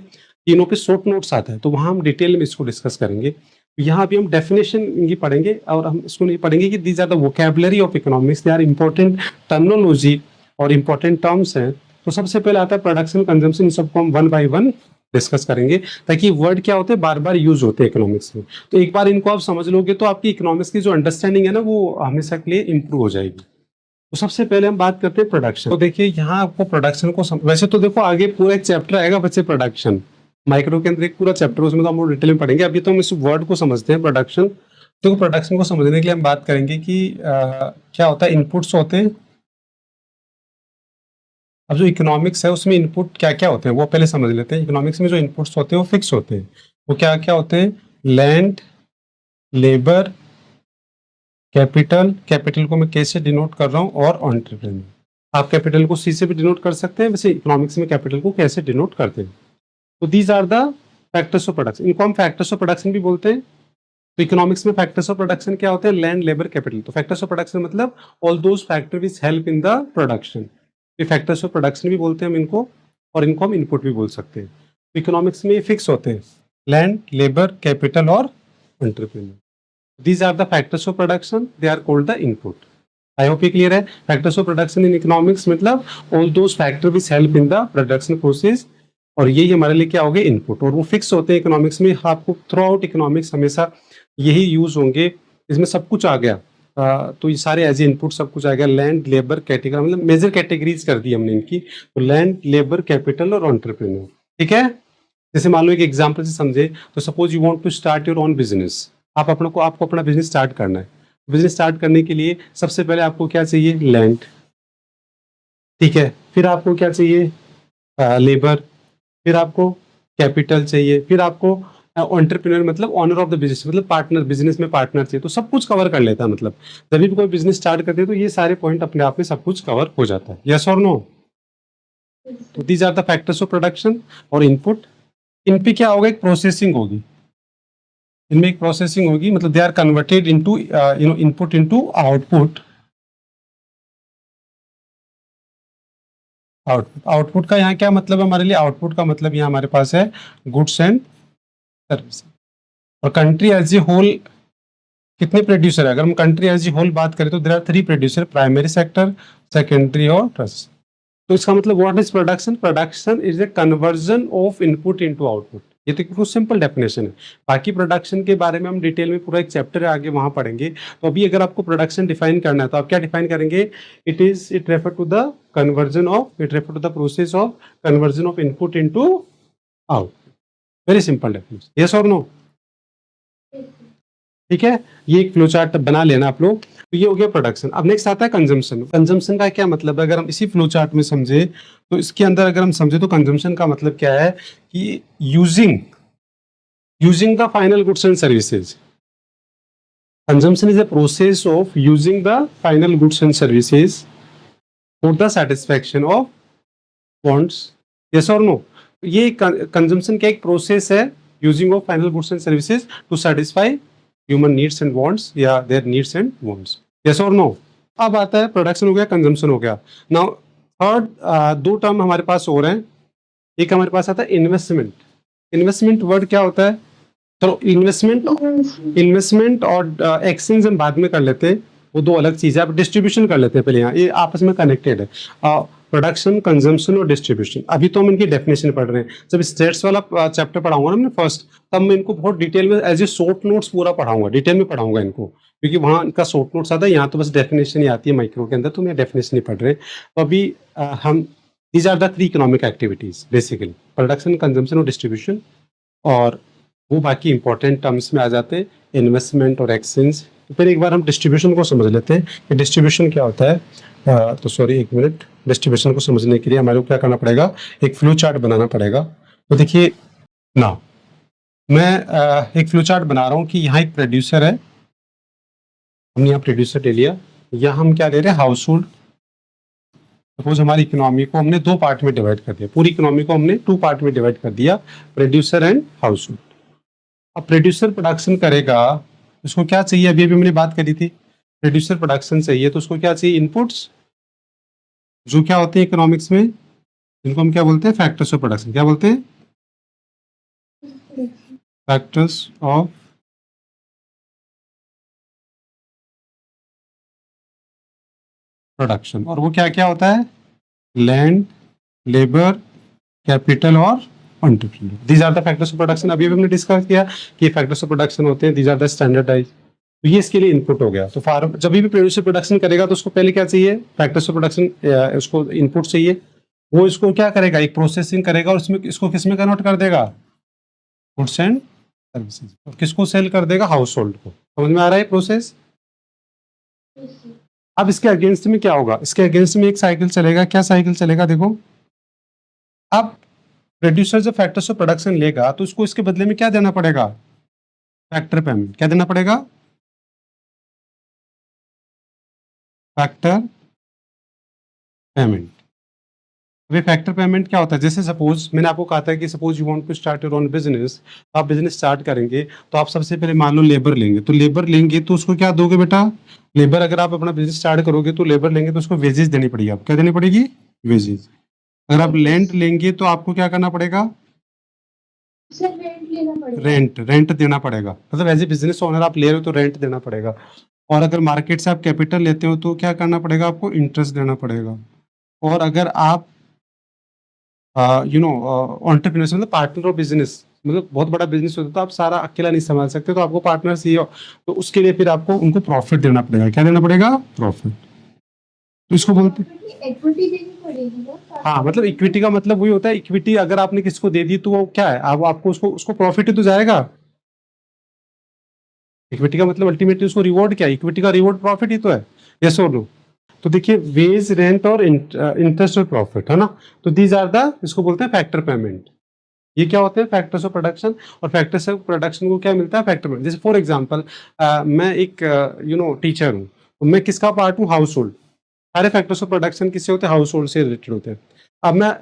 तीनों पे शॉर्ट नोट्स आता है, तो वहाँ हम डिटेल में इसको डिस्कस करेंगे। यहाँ भी हम डेफिनेशन इनकी पढ़ेंगे, और हम इसको नहीं पढ़ेंगे कि these are the vocabulary of economics, they are important terminology और इंपॉर्टेंट टर्म्स हैं। तो सबसे पहले आता है प्रोडक्शन, कंजम्पशन, इन सबको हम 1 बाय 1 डिस्कस करेंगे, ताकि वर्ड क्या होते हैं बार बार यूज होते हैं इकोनॉमिक्स में। तो एक बार इनको आप समझ लोगे तो आपकी इकोनॉमिक्स की जो अंडरस्टैंडिंग है ना, वो हमेशा के लिए इंप्रूव हो जाएगी। तो सबसे पहले हम बात करते हैं प्रोडक्शन। तो देखिए यहाँ आपको प्रोडक्शन को वैसे तो देखो आगे पूरा एक चैप्टर आएगा बच्चे प्रोडक्शन, माइक्रो के अंदर एक पूरा चैप्टर, उसमें तो हम डिटेल में पढ़ेंगे। अभी तो हम इस वर्ड को समझते हैं प्रोडक्शन। तो प्रोडक्शन को समझने के लिए हम बात करेंगे कि क्या होता है, इनपुट्स होते हैं। अब जो इकोनॉमिक्स है उसमें इनपुट क्या क्या होते हैं वो पहले समझ लेते हैं। इकोनॉमिक्स में जो इनपुट्स होते हैं वो फिक्स होते हैं। वो क्या क्या होते हैं, लैंड, लेबर, कैपिटल, कैपिटल को मैं कैसे डिनोट कर रहा हूँ, और एंटरप्रेन्योर। आप कैपिटल को सी से भी डिनोट कर सकते हैं, वैसे इकोनॉमिक्स में कैपिटल को कैसे डिनोट करते हैं। तो these are the factors of production, इनको हम फैक्टर्स ऑफ प्रोडक्शन भी बोलते हैं। तो इकोनॉमिक्स में फैक्टर्स ऑफ प्रोडक्शन क्या होते हैं, लैंड, लेबर, कैपिटल। तो फैक्टर्स ऑफ प्रोडक्शन मतलब all those factor which help in the production, ये फैक्टर्स ऑफ प्रोडक्शन भी बोलते हैं हम इनको, और इनको हम इनपुट भी बोल सकते हैं। तो इकोनॉमिक्स में ये फिक्स होते हैं, लैंड, लेबर, कैपिटल और entrepreneur. These are the factors of production, they are called the input. I hope ये clear है। Factors of production in economics मतलब all those factors which help in the production process, और यही हमारे लिए क्या हो गए, इनपुट, और वो फिक्स होते हैं इकोनॉमिक्स में। आपको थ्रू आउट इकोनॉमिक्स हमेशा यही यूज होंगे। इसमें सब कुछ आ गया, तो ये सारे एज ए इनपुट सब कुछ आ गया। लैंड, लेबर, कैटेगरी, मतलब मेजर कैटेगरीज कर दी हमने इनकी, तो लैंड, लेबर, कैपिटल और एंटरप्रेन्योर। ठीक है, जैसे मान लो एक एग्जाम्पल से समझे, तो suppose you want to start your own business. आपको अपना बिजनेस स्टार्ट करना है। बिजनेस स्टार्ट करने के लिए सबसे पहले आपको क्या चाहिए? लैंड, ठीक है। फिर आपको क्या चाहिए? लेबर। फिर आपको कैपिटल चाहिए। फिर आपको एंटरप्रेन्योर मतलब ओनर ऑफ द बिजनेस, मतलब पार्टनर, बिजनेस में पार्टनर चाहिए। तो सब कुछ कवर कर लेता है। मतलब जब भी कोई बिजनेस स्टार्ट करते हैं तो ये सारे पॉइंट अपने आप में सब कुछ कवर हो जाता है। यस और नो? तो these are the factors of production और इनपुट। इन पे क्या होगा? एक प्रोसेसिंग होगी। इनमें एक प्रोसेसिंग होगी, मतलब they are converted into input into output. Output का यहाँ क्या मतलब है हमारे लिए? आउटपुट का मतलब यहाँ हमारे पास है गुड्स एंड सर्विस। और कंट्री एज ए होल कितने प्रोड्यूसर है? अगर हम कंट्री एज ए होल बात करें तो there are 3 producer, primary sector, secondary और टर्स। तो इसका मतलब what is production? Production is a conversion of input into output. ये तो बहुत सिंपल डेफिनेशन है। बाकी प्रोडक्शन के बारे में हम डिटेल में पूरा एक चैप्टर है आगे, वहां पढ़ेंगे। तो अभी अगर आपको प्रोडक्शन डिफाइन करना है तो आप क्या डिफाइन करेंगे? It refer to the process of conversion of input into output. Very simple definition. Yes और नो? ठीक है, ये एक फ्लो चार्ट बना लेना आप लोग। तो ये हो गया प्रोडक्शन। अब नेक्स्ट आता है कंजम्पशन। कंजम्पशन का क्या मतलब है? अगर हम इसी फ्लो चार्ट में समझे तो इसके अंदर अगर हम समझे तो कंजम्पशन का मतलब क्या है कि using the final goods and services. Consumption is a process of using the final goods and services for the satisfaction of wants. Yes और नो? ये कंजम्पशन का एक प्रोसेस है, using of final goods and services to satisfy human needs and wants या their needs and wants. Yes और no? अब आता है प्रोडक्शन हो गया, कंजम्पशन हो गया। नाउ थर्ड दो टर्म हमारे पास और हैं। एक हमारे पास आता है इन्वेस्टमेंट। इन्वेस्टमेंट वर्ड क्या होता है? चलो इन्वेस्टमेंट और एक्सचेंज हम बाद में कर लेते हैं, वो दो अलग चीज है। आप डिस्ट्रीब्यूशन कर लेते हैं पहले, यहाँ ये आपस में कनेक्टेड है। प्रोडक्शन, कंजम्पशन और डिस्ट्रीब्यूशन। अभी तो हम इनकी डेफिनेशन पढ़ रहे हैं। जब स्टेट्स वाला चैप्टर पढ़ाऊंगा ना मैं फर्स्ट, तब मैं इनको बहुत डिटेल में एज ए शॉर्ट नोट्स पूरा पढ़ाऊंगा, डिटेल में पढ़ाऊंगा इनको, क्योंकि वहाँ इनका शॉर्ट नोट्स आता है। यहाँ तो बस डेफिनेशन ही आती है माइक्रो के अंदर, तो मैं डेफिनेशन नहीं पढ़ रहे। तो अभी हम these are the 3 economic activities basically, production, consumption और डिस्ट्रीब्यूशन। और वो बाकी इंपॉर्टेंट टर्म्स में आ जाते हैं, इन्वेस्टमेंट और एक्सचेंज। तो फिर एक बार हम डिस्ट्रीब्यूशन को समझ लेते हैं कि डिस्ट्रीब्यूशन क्या होता है। तो सॉरी, एक मिनट। डिस्ट्रीब्यूशन को समझने के लिए हमारे को क्या करना पड़ेगा? एक फ्लो चार्ट बनाना पड़ेगा। तो देखिए ना, मैं एक फ्लो चार्ट बना रहा हूँ कि यहाँ एक प्रोड्यूसर है, हमने यहाँ प्रोड्यूसर ले लिया। यहाँ हम क्या ले रहे हैं? House hold. सपोज हमारी इकोनॉमी को हमने 2 पार्ट में डिवाइड कर दिया, पूरी इकोनॉमी को हमने 2 पार्ट में डिवाइड कर दिया, प्रोड्यूसर एंड हाउस होल्ड। अब प्रोड्यूसर प्रोडक्शन करेगा, उसको क्या चाहिए? अभी अभी हमने बात करी थी, प्रोड्यूसर प्रोडक्शन चाहिए तो उसको क्या चाहिए? इनपुट्स, जो क्या होते हैं इकोनॉमिक्स में, इनको हम क्या बोलते हैं? Factors of production. क्या बोलते हैं? Factors of production. और वो क्या क्या होता है? लैंड, लेबर, कैपिटल और entrepreneur. These are the factors of production. अभी हमने डिस्कस किया कि फैक्टर्स ऑफ प्रोडक्शन होते हैं, दीज आर द स्टैंडर्डाइज। तो ये इसके लिए इनपुट हो गया। तो फार्म जब भी प्रोड्यूसर प्रोडक्शन करेगा तो उसको पहले क्या चाहिए? फैक्टर्स ऑफ प्रोडक्शन, उसको इनपुट चाहिए। वो इसको क्या करेगा? एक प्रोसेसिंग करेगा और इसमें इसको किस में कन्वर्ट कर देगा? Goods and services. और किसको सेल कर देगा? हाउस होल्ड को। समझ में आ रहा है प्रोसेस? अब इसके अगेंस्ट में क्या होगा? इसके अगेंस्ट में एक साइकिल चलेगा। क्या साइकिल चलेगा? देखो, अब प्रोड्यूसर जब फैक्टर्स ऑफ प्रोडक्शन लेगा तो उसको इसके बदले में क्या देना पड़ेगा? Factor payment. क्या देना पड़ेगा? Factor payment. वे फैक्टर पेमेंट क्या होता है? जैसे सपोज मैंने आपको कहा था कि suppose you want to start your own business, आप बिजनेस स्टार्ट करेंगे तो आप सबसे पहले मान लो लेबर लेंगे। तो लेबर लेंगे तो उसको क्या दोगे बेटा? लेबर, अगर आप अपना बिजनेस स्टार्ट करोगे तो लेबर लेंगे तो उसको वेजेस देनी पड़ेगी। आप क्या देनी पड़ेगी? वेजेस। अगर आप लैंड लेंगे तो आपको क्या करना पड़ेगा? रेंट देना पड़ेगा। मतलब एज ए बिजनेस ओनर आप ले रहे हो तो रेंट देना पड़ेगा। और अगर मार्केट से आप कैपिटल लेते हो तो क्या करना पड़ेगा? आपको इंटरेस्ट देना पड़ेगा। और अगर आप एंटरप्रेन्योर मतलब पार्टनर ऑफ बिजनेस, मतलब बहुत बड़ा बिजनेस होता है तो आप सारा अकेला नहीं संभाल सकते, तो आपको पार्टनर चाहिए। तो उसके लिए फिर आपको उनको प्रॉफिट देना पड़ेगा। क्या देना पड़ेगा? प्रॉफिट। तो इसको बोलते हैं इक्विटी देनी पड़ेगी ना। हाँ, मतलब इक्विटी का मतलब वही होता है। इक्विटी अगर आपने किसको दे दी तो वो क्या है? आपको उसको प्रॉफिट ही तो जाएगा। इक्विटी का मतलब अल्टीमेटली उसको रिवॉर्ड क्या है? इक्विटी का रिवॉर्ड प्रॉफिट ही तो है, यस और नो? तो देखिए वेज, रेंट और इंटरेस्ट और प्रॉफिट, है ना? तो दीज आर द, इसको बोलते हैं फैक्टर पेमेंट। ये क्या होते हैं? Factors of production. और फैक्टर्स ऑफ प्रोडक्शन को क्या मिलता है? Factor payment. जैसे फॉर एग्जांपल मैं एक टीचर हूँ, तो मैं किसका पार्ट हूँ? House hold. सारे फैक्टर्स ऑफ प्रोडक्शन किससे होते हैं? हाउस होल्ड से रिलेटेड होते हैं। अब मैं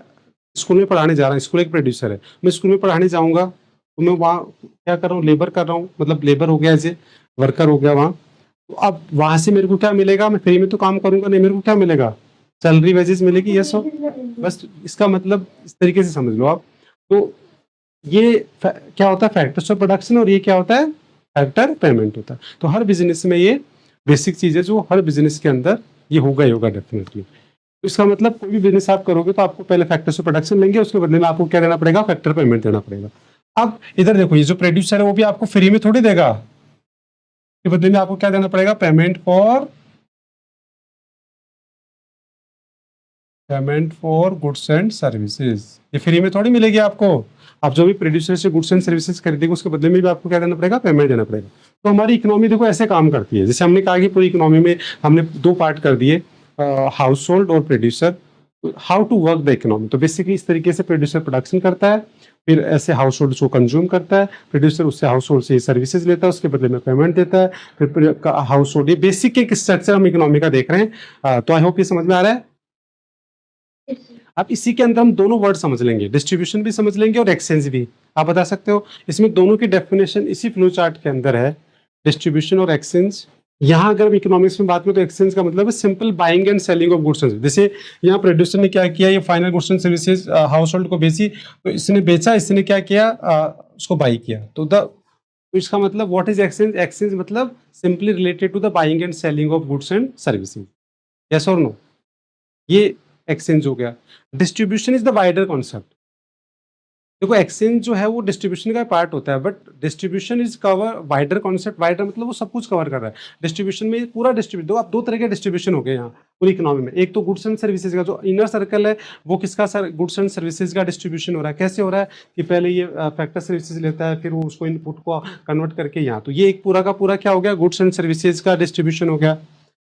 स्कूल में पढ़ाने जा रहा हूँ, स्कूल एक प्रोड्यूसर है, मैं स्कूल में पढ़ाने जाऊंगा तो मैं वहाँ क्या कर रहा हूँ? लेबर कर रहा हूँ, मतलब लेबर हो गया, एज ए वर्कर हो गया वहाँ। तो अब वहां से मेरे को क्या मिलेगा? मैं फ्री में तो काम करूंगा नहीं, मेरे को क्या मिलेगा? सैलरी वेजेस मिलेगी, यस हो? बस इसका मतलब इस तरीके से समझ लो आप। तो ये क्या होता है? Factors of production. और ये क्या होता है? फैक्टर पेमेंट होता है। तो हर बिजनेस में ये बेसिक चीज है जो हर बिजनेस के अंदर ये होगा ही होगा डेफिनेटली। तो इसका मतलब कोई भी बिजनेस आप करोगे तो आपको पहले फैक्टर्स ऑफ प्रोडक्शन लेंगे, उसके बदले में आपको क्या देना पड़ेगा? फैक्टर पेमेंट देना पड़ेगा। अब इधर देखो, ये जो प्रोड्यूसर है वो भी आपको फ्री में थोड़ी देगा, के बदले में आपको क्या देना पड़ेगा? Payment for goods and services. ये फ्री में थोड़ी मिलेगी आपको। आप जो भी प्रोड्यूसर से गुड्स एंड सर्विसेज खरीदेंगे उसके बदले में भी आपको क्या देना पड़ेगा? पेमेंट देना पड़ेगा। तो हमारी इकोनॉमी देखो ऐसे काम करती है। जैसे हमने कहा कि पूरी इकोनॉमी में हमने दो पार्ट कर दिए, हाउस होल्ड और producer. How to work the economy, तो बेसिकली इस तरीके से प्रोड्यूसर प्रोडक्शन करता है, फिर ऐसे हाउस होल्ड उसको कंज्यूम करता है, प्रोड्यूसर उससे हाउस होल्ड से सर्विसेज लेता है, उसके बदले में पेमेंट देता है, फिर हाउस होल्ड। ये बेसिक एक स्ट्रक्चर हम इकोनॉमी का देख रहे हैं। तो आई होप ये समझ में आ रहा है। अब इसी के अंदर हम दोनों वर्ड समझ लेंगे, डिस्ट्रीब्यूशन भी समझ लेंगे और एक्सचेंज भी। आप बता सकते हो इसमें दोनों की डेफिनेशन इसी फ्लो चार्ट के अंदर है, डिस्ट्रीब्यूशन और एक्सचेंज। यहाँ अगर हम इकोनॉमिक्स में बात करें तो एक्सचेंज का मतलब है simple buying and selling of goods and services. जैसे यहाँ प्रोड्यूसर ने क्या किया? ये final goods and services house hold को बेची, तो इसने बेचा, इसने क्या किया? उसको बाई किया। तो इसका मतलब व्हाट इज एक्सचेंज? एक्सचेंज मतलब simply related to the buying and selling of goods and services, yes और नो? ये एक्सचेंज हो गया। Distribution is the wider concept. देखो एक्सचेंज जो है वो डिस्ट्रीब्यूशन का पार्ट होता है, but distribution is cover wider concept. Wider मतलब वो सब कुछ कवर कर रहा है। डिस्ट्रीब्यूशन में पूरा डिस्ट्रीब्यूट दो, आप दो तरह के डिस्ट्रीब्यूशन हो गए यहाँ पूरी इकोनॉमी में। एक तो गुड्स एंड सर्विसेज का जो इनर सर्कल है, वो किसका? सर गुड्स एंड सर्विसेज का डिस्ट्रीब्यूशन हो रहा है। कैसे हो रहा है? कि पहले ये फैक्टर सर्विसेज लेता है, फिर वो उसको इनपुट को कन्वर्ट करके यहाँ, तो ये एक पूरा का पूरा क्या हो गया? गुड्स एंड सर्विसेज का डिस्ट्रीब्यूशन हो गया,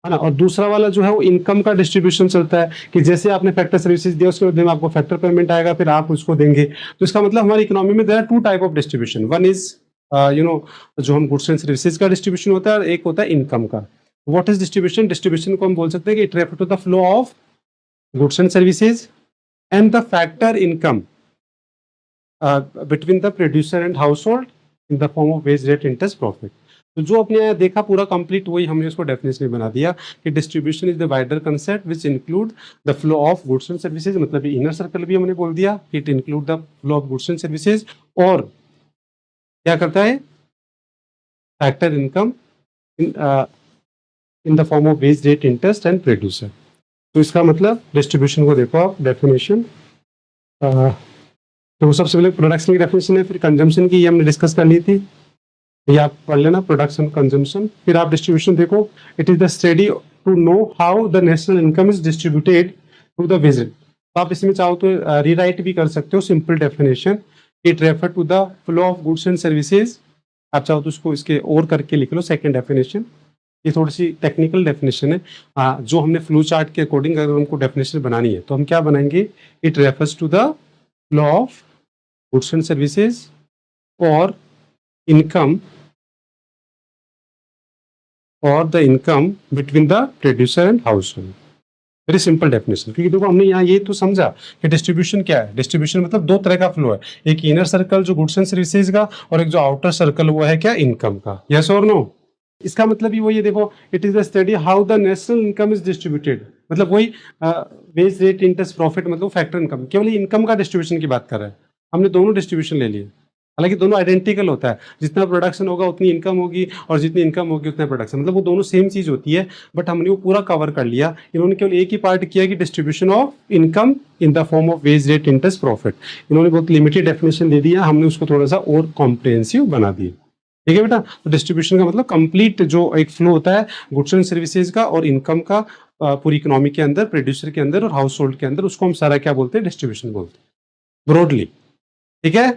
है ना? और दूसरा वाला जो है वो इनकम का डिस्ट्रीब्यूशन चलता है, कि जैसे आपने फैक्टर सर्विसेज दिया उसके बदले में आपको फैक्टर पेमेंट आएगा, फिर आप उसको देंगे। तो इसका मतलब हमारी इकोनॉमी में there are two type of distribution. One is जो हम गुड्स एंड सर्विसेज का डिस्ट्रीब्यूशन होता है, और एक होता है इनकम का। What is distribution? डिस्ट्रीब्यूशन को हम बोल सकते हैं कि it refer to the flow of goods and services and the factor income between the producer and household in the form of wage, rate, interest, profit. तो जो अपने यहाँ देखा पूरा कंप्लीट, वही हमने उसको डेफिनेशन बना दिया कि distribution is the wider concept which include the flow of goods and services. मतलब इनर सर्कल भी हमने बोल दिया कि it include the flow of goods and services, और क्या करता है? Factor income in the form of wage, rate, interest and producer. तो इसका मतलब डिस्ट्रीब्यूशन को देखो आप, डेफिनेशन। तो सबसे पहले प्रोडक्शन की डेफिनेशन है, फिर कंजम्पशन की, ये हमने डिस्कस कर ली थी, ये आप पढ़ लेना, प्रोडक्शन, कंजम्पशन। फिर आप डिस्ट्रीब्यूशन देखो, it is the study to know how the national income is distributed through the visit. तो आप इसमें चाहो तो रीराइट भी कर सकते हो, simple definition, it refer to the flow of goods and services. आप चाहो तो उसको इसके और करके लिख लो, सेकेंड डेफिनेशन। ये थोड़ी सी टेक्निकल डेफिनेशन है, जो हमने फ्लो चार्ट के अकॉर्डिंग अगर हमको डेफिनेशन बनानी है तो हम क्या बनाएंगे? It refers to the flow of goods and services और इनकम, और the income between the producer and household. Very simple definition. क्योंकि देखो हमने यहाँ ये तो समझा कि डिस्ट्रीब्यूशन क्या है। डिस्ट्रीब्यूशन मतलब दो तरह का फ्लो है, एक इनर सर्कल जो गुड्स एंड सर्विसेज का, और एक जो आउटर सर्कल वो है क्या? इनकम का, यस और नो? इसका मतलब ही वही है, देखो it is the study how the national income is distributed. मतलब वही वेज, रेट, इंटरेस्ट, प्रॉफिट, मतलब फैक्टर इनकम। केवल इनकम का डिस्ट्रीब्यूशन की बात कर रहा है। हमने दोनों डिस्ट्रीब्यूशन ले लिए, हालांकि दोनों आइडेंटिकल होता है, जितना प्रोडक्शन होगा उतनी इनकम होगी, और जितनी इनकम होगी उतना प्रोडक्शन, मतलब वो दोनों सेम चीज होती है। बट हमने वो पूरा कवर कर लिया। इन्होंने केवल एक ही पार्ट किया कि distribution of income in the form of wage, rate, interest, profit. इन्होंने बहुत लिमिटेड डेफिनेशन दे दिया, हमने उसको थोड़ा सा और कॉम्प्रिहेंसिव बना दिया। ठीक है बेटा? तो डिस्ट्रीब्यूशन का मतलब कंप्लीट जो एक फ्लो होता है गुड्स एंड सर्विसेज का और इनकम का, पूरी इकोनॉमी के अंदर, प्रोड्यूसर के अंदर और हाउस होल्ड के अंदर, उसको हम सारा क्या बोलते हैं? डिस्ट्रीब्यूशन बोलते हैं ब्रॉडली। ठीक है?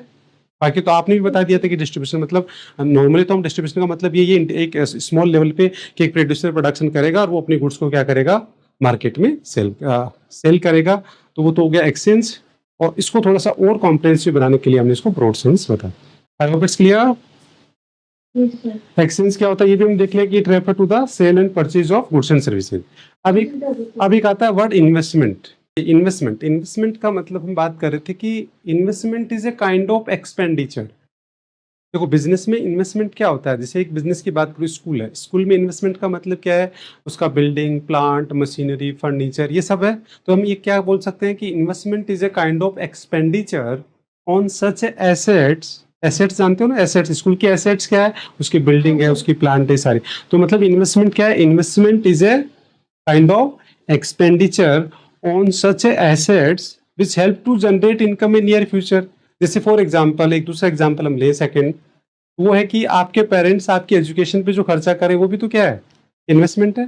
बाकी तो आपने भी बता दिया था कि डिस्ट्रीब्यूशन मतलब नॉर्मली तो हम डिस्ट्रीब्यूशन का मतलब ये एक स्मॉल लेवल पे कि एक प्रोड्यूसर प्रोडक्शन करेगा और वो अपनी गुड्स को क्या करेगा, मार्केट में सेल करेगा। तो वो तो हो गया एक्सचेंज। और इसको थोड़ा सा और कॉम्प्रिहेंसिव बनाने के लिए हमने इसको ब्रॉड सेंस बताया। I hope it's clear. Exchange क्या होता है ये भी हम देख लें कि it refer to the sale and purchase of goods and services. अभी आता है वर्ड इन्वेस्टमेंट। इन्वेस्टमेंट का मतलब हम बात कर रहे थे कि investment is a kind of expenditure. देखो बिजनेस में इन्वेस्टमेंट क्या होता है, जैसे एक बिजनेस की बात करूँ, स्कूल है, स्कूल में इन्वेस्टमेंट का मतलब क्या है, उसका बिल्डिंग, प्लांट, मशीनरी, फर्नीचर, ये सब है। तो हम ये क्या बोल सकते हैं कि investment is a kind of expenditure on such assets. Assets जानते हो ना, एसेट्स, स्कूल की एसेट्स क्या है, उसकी बिल्डिंग है, उसकी प्लांट है सारी। तो मतलब इन्वेस्टमेंट क्या है, investment is a kind of expenditure on such assets which help to generate income in near future. जैसे फॉर एग्जाम्पल, एक दूसरा एग्जाम्पल हम ले सेकेंड, वो है कि आपके पेरेंट्स आपकी एजुकेशन पे जो खर्चा करें वो भी तो क्या है, इन्वेस्टमेंट है।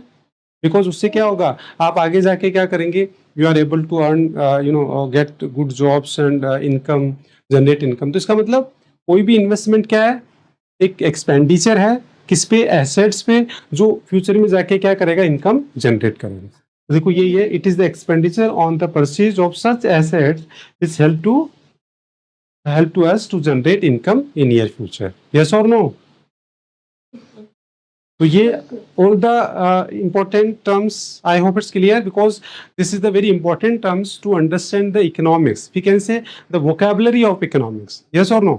बिकॉज उससे क्या होगा, आप आगे जाके क्या करेंगे, you are able to earn get good jobs and income, generate income. तो इसका मतलब कोई भी इन्वेस्टमेंट क्या है, एक एक्सपेंडिचर है, किस पे, एसेट्स पे, जो फ्यूचर में जाके क्या करेगा, इनकम जनरेट करेगा। तो देखो ये it is the expenditure on the purchase of such assets which help to us to generate income in near future. Yes or no? तो ये all the important terms, I hope it's clear, because this is the very important terms to understand the economics. We can say the vocabulary of economics. Yes or no?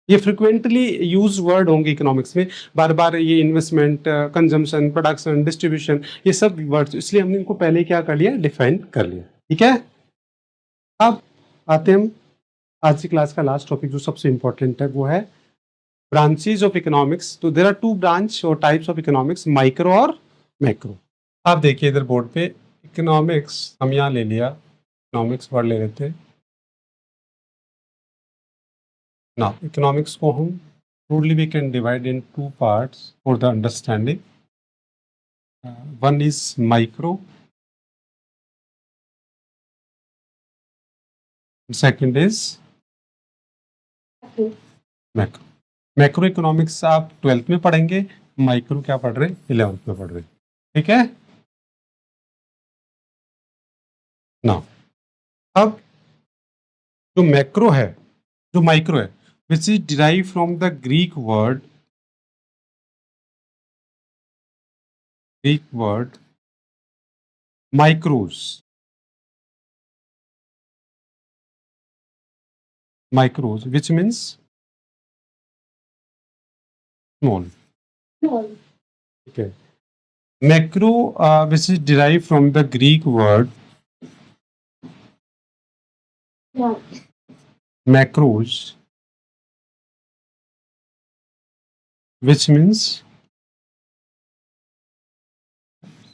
ये frequently use word होंगे economics में, बार बार ये investment, consumption, production, distribution, ये सब words, इसलिए हमने इनको पहले क्या कर लिया, डिफाइन कर लिया। ठीक है, अब आते हैं हम आज की क्लास का लास्ट टॉपिक जो सबसे इंपॉर्टेंट है, वो है ब्रांचेज ऑफ इकोनॉमिक्स। तो देयर आर टू ब्रांच और टाइप्स ऑफ इकोनॉमिक्स, माइक्रो और मैक्रो। आप देखिए इधर बोर्ड पे इकोनॉमिक्स हम यहाँ ले लिया, इकोनॉमिक्स वर्ड ले लेते हैं ना। इकोनॉमिक्स को हम broadly we can divide in two parts for the understanding. One is micro, second is macro. Macro economics आप 12th में पढ़ेंगे, माइक्रो क्या पढ़ रहे हैं, 11th में पढ़ रहे हैं। ठीक है ना। अब जो मैक्रो है, जो माइक्रो है, which is derive from the Greek word mikros, which means small. Okay. Macro, which is derived from the Greek word macros, which means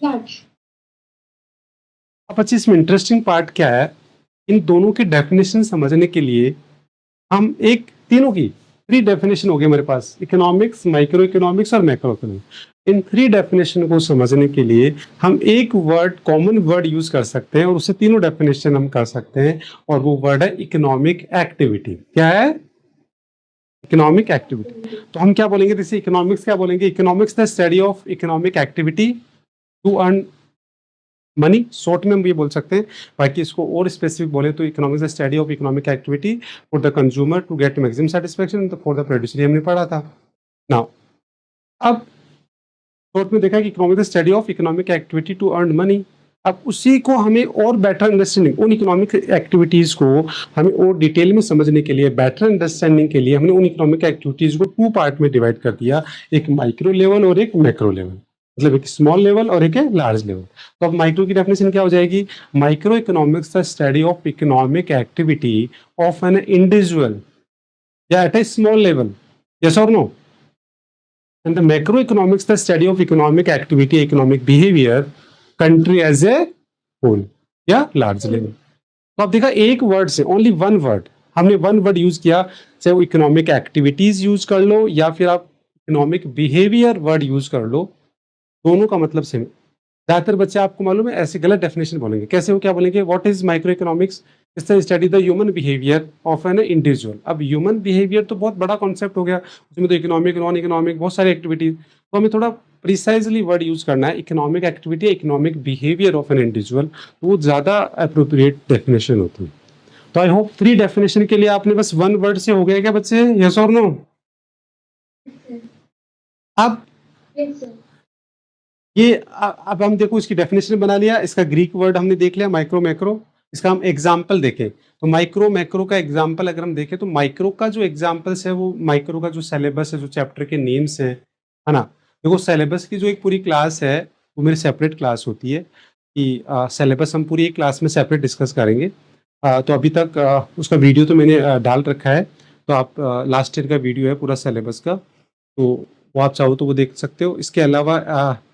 large. अब इसमें इंटरेस्टिंग पार्ट क्या है, इन दोनों की डेफिनेशन समझने के लिए हम एक तीनों की 3 डेफिनेशन हो गए हमारे पास, इकोनॉमिक्स, माइक्रो इकोनॉमिक्स और मैक्रो इकोनॉमिक्स। इन 3 डेफिनेशन को समझने के लिए हम एक वर्ड, कॉमन वर्ड यूज कर सकते हैं और उससे तीनों डेफिनेशन हम कर सकते हैं, और वो वर्ड है इकोनॉमिक एक्टिविटी। क्या है, इकोनॉमिक एक्टिविटी। तो हम क्या बोलेंगे, जैसे इकोनॉमिक्स क्या बोलेंगे, economics the study of economic activity to earn money, short में हम ये बोल सकते हैं। बाकी इसको और स्पेसिफिक बोले तो economics the study of economic activity for the consumer to get maximum satisfaction for the producer, हमने पढ़ा था नाउ। अब शॉर्ट में देखा कि economic the study of economic activity to earn money. अब उसी को हमें और बेटर अंडरस्टैंडिंग, उन इकोनॉमिक एक्टिविटीज को हमें और डिटेल में समझने के लिए, बेटर अंडरस्टैंडिंग के लिए हमने उन इकोनॉमिक एक्टिविटीज को 2 पार्ट में डिवाइड कर दिया, एक माइक्रो लेवल और एक मैक्रो लेवल, मतलब एक स्मॉल लेवल और एक लार्ज लेवल। तो अब माइक्रो की डेफिनेशन क्या हो जाएगी, micro economics the study of economic activity of an individual या at a small level, yes और no. And the macro economics the study of economic activity, economic behaviour, country as a whole या large level. तो आप देखा एक word से, only one word, हमने one word use किया, चाहे वो इकोनॉमिक एक्टिविटीज यूज कर लो या फिर आप इकोनॉमिक बिहेवियर वर्ड यूज कर लो, दोनों का मतलब सेम। ज्यादातर बच्चे आपको मालूम है ऐसे गलत डेफिनेशन बोलेंगे। कैसे, वो क्या बोलेंगे, व्हाट इज माइक्रो इकोनॉमिक्स, इससे study the human behaviour of an individual. अब ह्यूमन बिहेवियर तो बहुत बड़ा कॉन्सेप्ट हो गया, उसमें तो इकोनॉमिक, नॉन इकोनॉमिक, बहुत सारी एक्टिविटीज, तो हमें थोड़ा प्रिसाइजली वर्ड यूज करना है, economic activity, economic behaviour of an individual, तो वो ज़्यादा अप्रोप्रिएट डेफिनेशन होती है। तो आई होप 3 डेफिनेशन के लिए आपने बस 1 वर्ड से हो गया क्या बच्चे, यस और नो? अब ये अब हम देखो इसकी डेफिनेशन बना लिया, इसका ग्रीक वर्ड हमने देख लिया माइक्रो मैक्रो, इसका हम एग्जाम्पल देखें तो माइक्रो मैक्रो का एग्जाम्पल अगर हम देखें तो माइक्रो का जो एग्जाम्पल्स है वो माइक्रो का जो सिलेबस है, जो चैप्टर के नेम्स हैं, है ना। देखो सिलेबस की जो एक पूरी क्लास है वो मेरी सेपरेट क्लास होती है कि सिलेबस हम पूरी एक क्लास में सेपरेट डिस्कस करेंगे। तो अभी तक उसका वीडियो तो मैंने डाल रखा है, तो आप लास्ट ईयर का वीडियो है पूरा सिलेबस का, तो वो आप चाहो तो वो देख सकते हो। इसके अलावा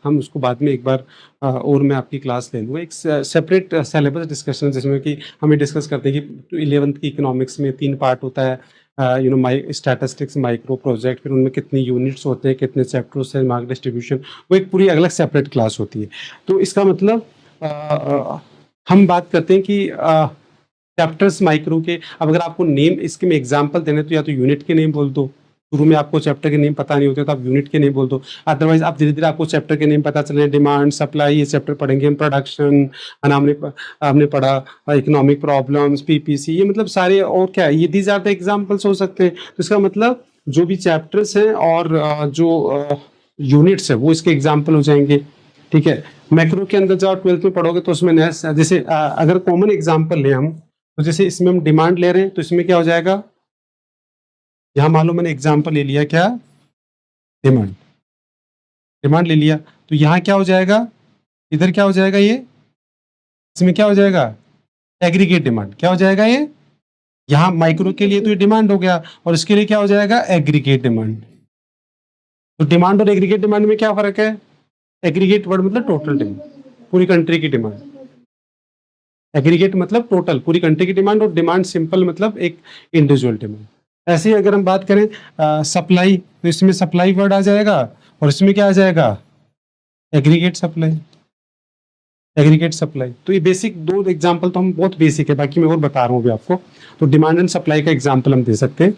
हम उसको बाद में एक बार और मैं आपकी क्लास ले लूँगा, एक सेपरेट सिलेबस डिस्कशन जिसमें कि हम ये डिस्कस करते हैं कि 11th की इकोनॉमिक्स में 3 पार्ट होता है, स्टैटिस्टिक्स, माइक्रो प्रोजेक्ट, फिर उनमें कितनी यूनिट्स होते हैं, कितने चैप्टर्स हैं, मार्क डिस्ट्रीब्यूशन, वो एक पूरी अलग सेपरेट क्लास होती है। तो इसका मतलब हम बात करते हैं कि चैप्टर्स माइक्रो के, अब अगर आपको नेम इसके में एग्जांपल देने तो या तो यूनिट के नेम बोल दो, शुरू में आपको चैप्टर के नेम पता नहीं होते तो आप यूनिट के नेम बोल दो, अदरवाइज आप धीरे धीरे आपको चैप्टर के नेम पता चले, डिमांड सप्लाई ये चैप्टर पढ़ेंगे हम, प्रोडक्शन, हमने पढ़ा इकोनॉमिक प्रॉब्लम्स, पीपीसी, ये मतलब सारे, और क्या ये दीज आर द एग्जांपल्स हो सकते हैं। तो इसका मतलब जो भी चैप्टर्स हैं और जो यूनिट्स है वो इसके एग्जाम्पल हो जाएंगे, ठीक है। मैक्रो के अंदर जाओ 12th में पढ़ोगे तो उसमें जैसे अगर कॉमन एग्जाम्पल ले हम, तो जैसे इसमें हम डिमांड ले रहे हैं तो इसमें क्या हो जाएगा, यहाँ मान लो मैंने एग्जाम्पल ले लिया क्या, डिमांड, डिमांड ले लिया, तो यहाँ क्या हो जाएगा, इधर क्या हो जाएगा, ये इसमें क्या हो जाएगा, एग्रीगेट डिमांड, क्या हो जाएगा ये, यहाँ माइक्रो के लिए तो ये डिमांड हो गया और इसके लिए क्या हो जाएगा, एग्रीगेट डिमांड। तो डिमांड और एग्रीगेट डिमांड में क्या फर्क है, एग्रीगेट वर्ड मतलब टोटल डिमांड, पूरी कंट्री की डिमांड, एग्रीगेट मतलब टोटल पूरी कंट्री की डिमांड, और डिमांड सिंपल मतलब एक इंडिविजुअल डिमांड। ऐसे ही अगर हम बात करें सप्लाई, तो इसमें सप्लाई वर्ड आ जाएगा और इसमें क्या आ जाएगा, एग्रीगेट सप्लाई, एग्रीगेट सप्लाई। तो ये बेसिक 2 एग्जांपल तो हम बहुत बेसिक है, बाकी मैं और बता रहा हूँ अभी आपको। तो डिमांड एंड सप्लाई का एग्जांपल हम दे सकते हैं।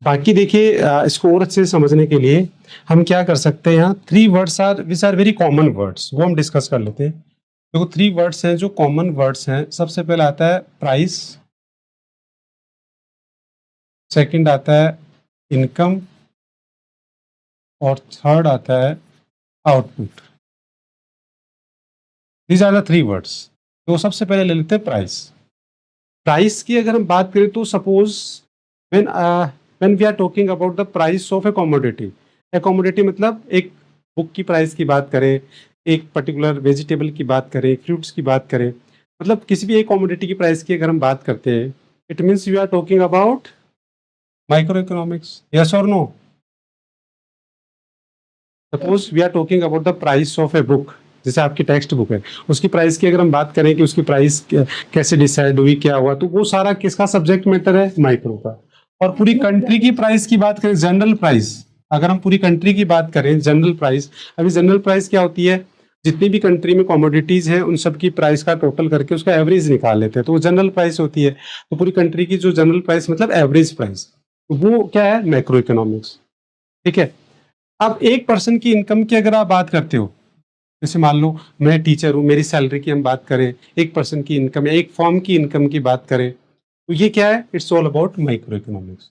बाकी देखिए इसको और अच्छे से समझने के लिए हम क्या कर सकते हैं, यहाँ 3 words are which are very common words, वो हम डिस्कस कर लेते हैं। देखो 3 वर्ड्स हैं जो कॉमन वर्ड्स हैं, सबसे पहले आता है प्राइस, सेकंड आता है इनकम, और थर्ड आता है output. These are the 3 words. तो सबसे पहले ले लेते हैं प्राइस। प्राइस की अगर हम बात करें तो suppose when we are talking about the price of a commodity, a commodity मतलब एक बुक की प्राइस की बात करें, एक पर्टिकुलर वेजिटेबल की बात करें, फ्रूट्स की बात करें, मतलब किसी भी एक कमोडिटी की प्राइस की अगर हम बात करते हैं, it means you are talking about micro economics, yes और no. Suppose we are talking about the price of a book, जैसे आपकी टेक्स्ट बुक है, उसकी प्राइस की अगर हम बात करें कि उसकी प्राइस कैसे डिसाइड हुई, क्या हुआ, तो वो सारा किसका सब्जेक्ट मैटर है, माइक्रो का। और पूरी कंट्री की प्राइस की बात करें, जनरल प्राइस, अगर हम पूरी कंट्री की बात करें जनरल प्राइस, अभी जनरल प्राइस क्या होती है, जितनी भी कंट्री में कमोडिटीज है उन सब की प्राइस का टोटल करके उसका एवरेज निकाल लेते हैं, तो वो जनरल प्राइस होती है। तो पूरी कंट्री की जो जनरल प्राइस मतलब एवरेज प्राइस, वो क्या है, मैक्रो इकोनॉमिक्स, ठीक है। अब एक पर्सन की इनकम की अगर आप बात करते हो, जैसे मान लो मैं टीचर हूँ, मेरी सैलरी की हम बात करें, एक पर्सन की इनकम या एक फॉर्म की इनकम की बात करें, तो ये क्या है, it's all about micro economics.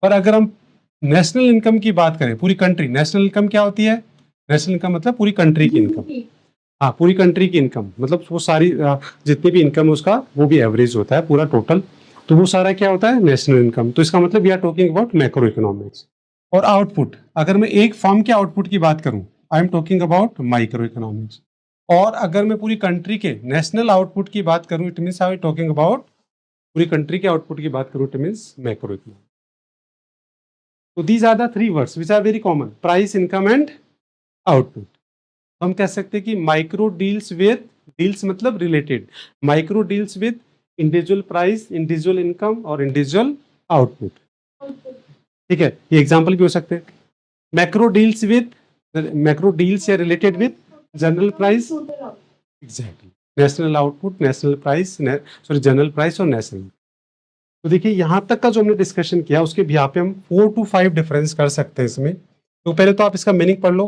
और अगर हम नेशनल इनकम की बात करें, पूरी कंट्री, नेशनल इनकम क्या होती है, नेशनल इनकम मतलब पूरी कंट्री की इनकम, हाँ पूरी कंट्री की इनकम मतलब वो सारी जितनी भी इनकम है उसका वो भी एवरेज होता है पूरा टोटल, तो वो सारा क्या होता है, नेशनल इनकम। तो इसका मतलब we are talking about macro economics. और आउटपुट, अगर मैं एक फर्म के आउटपुट की बात करूं, I am talking about micro economics. और अगर मैं पूरी कंट्री के नेशनल आउटपुट की बात करूं, it means I am talking about, पूरी कंट्री के आउटपुट की बात करूं, इट मींस मैक्रो इकोनॉमिक्स। तो these are the 3 words which are very common, price, income and output. हम कह सकते हैं कि माइक्रो डील्स विद, डील्स मतलब related, micro deals with individual price, individual income और इंडिविजुअल आउटपुट, ठीक है। ये एग्जांपल भी हो सकते हैं। Macro deals with, macro deals या related with general price, exactly. National output, national price, general price और नेशनल। तो देखिए यहाँ तक का जो हमने डिस्कशन किया उसके भी यहाँ पे हम 4 to 5 डिफरेंस कर सकते हैं इसमें। तो पहले तो आप इसका मीनिंग पढ़ लो।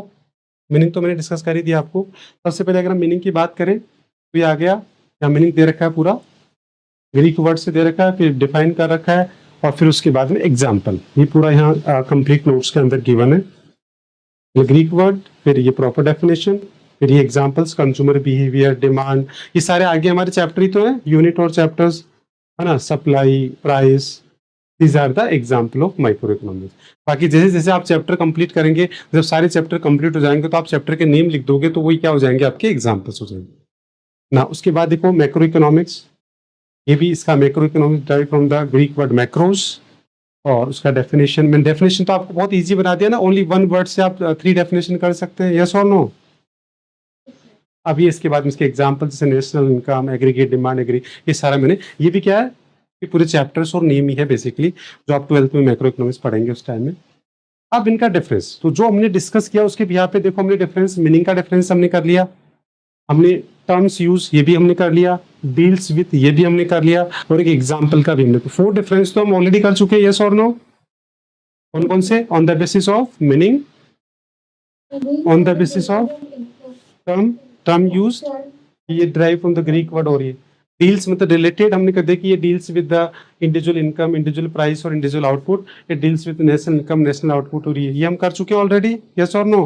मीनिंग तो मैंने डिस्कस कर ही दिया आपको। सबसे पहले अगर हम मीनिंग की बात करें तो ये आ गया, यहाँ मीनिंग दे रखा है पूरा, ग्रीक वर्ड से दे रखा है, फिर डिफाइन कर रखा है और फिर उसके बाद में एग्जाम्पल, ये पूरा यहाँ कंप्लीट नोट्स के अंदर गिवन है। ये ग्रीक वर्ड, फिर ये प्रॉपर डेफिनेशन, फिर ये एग्जाम्पल्स, कंज्यूमर बिहेवियर, डिमांड, ये सारे आगे हमारे चैप्टर ही तो है, यूनिट और चैप्टर्स है ना, supply, price, these are the example of micro economics. बाकी जैसे जैसे आप चैप्टर कंप्लीट करेंगे, जब सारे चैप्टर कंप्लीट हो जाएंगे तो आप चैप्टर के नेम लिख दोगे तो वही क्या हो जाएंगे, आपके एग्जाम्पल्स हो जाएंगे ना। उसके बाद देखो मैक्रो इकोनॉमिक्स, ये भी इसका macro economics direct from the Greek word macros, और उसका डेफिनेशन, मैंने डेफिनेशन तो आपको बहुत इजी बना दिया ना, ओनली वन वर्ड से आप 3 डेफिनेशन कर सकते हैं, यस और नो। अभी इसके बाद इसके एग्जाम्पल जैसे नेशनल इनकम, एग्रीगेट डिमांड, ये सारा मैंने, ये भी क्या है, ये पूरे चैप्टर्स और नेम ही है बेसिकली, जो आप 12th में मैक्रो इकोनॉमिक्स पढ़ेंगे उस टाइम में। अब इनका डिफरेंस, तो जो हमने डिस्कस किया उसके यहाँ पे देखो हमने डिफरेंस, मीनिंग का डिफरेंस हमने कर लिया, हमने टर्म्स यूज ये भी हमने कर लिया, डील्स विथ ये भी हमने कर लिया, और एक एग्जाम्पल का भी हमने, तो 4 डिफरेंस तो हम ऑलरेडी कर चुके हैं, यस और नो। कौन कौन से? On the basis of meaning, on the basis of term use, ये derive from the Greek word, और ये डील्स मतलब रिलेटेड, हमने कर दिया कि ये deals with the individual income, individual price और इंडिविजुअल आउटपुट, ये deals with national income, national output, और ये हम कर चुके हैं ऑलरेडी, यस और नो।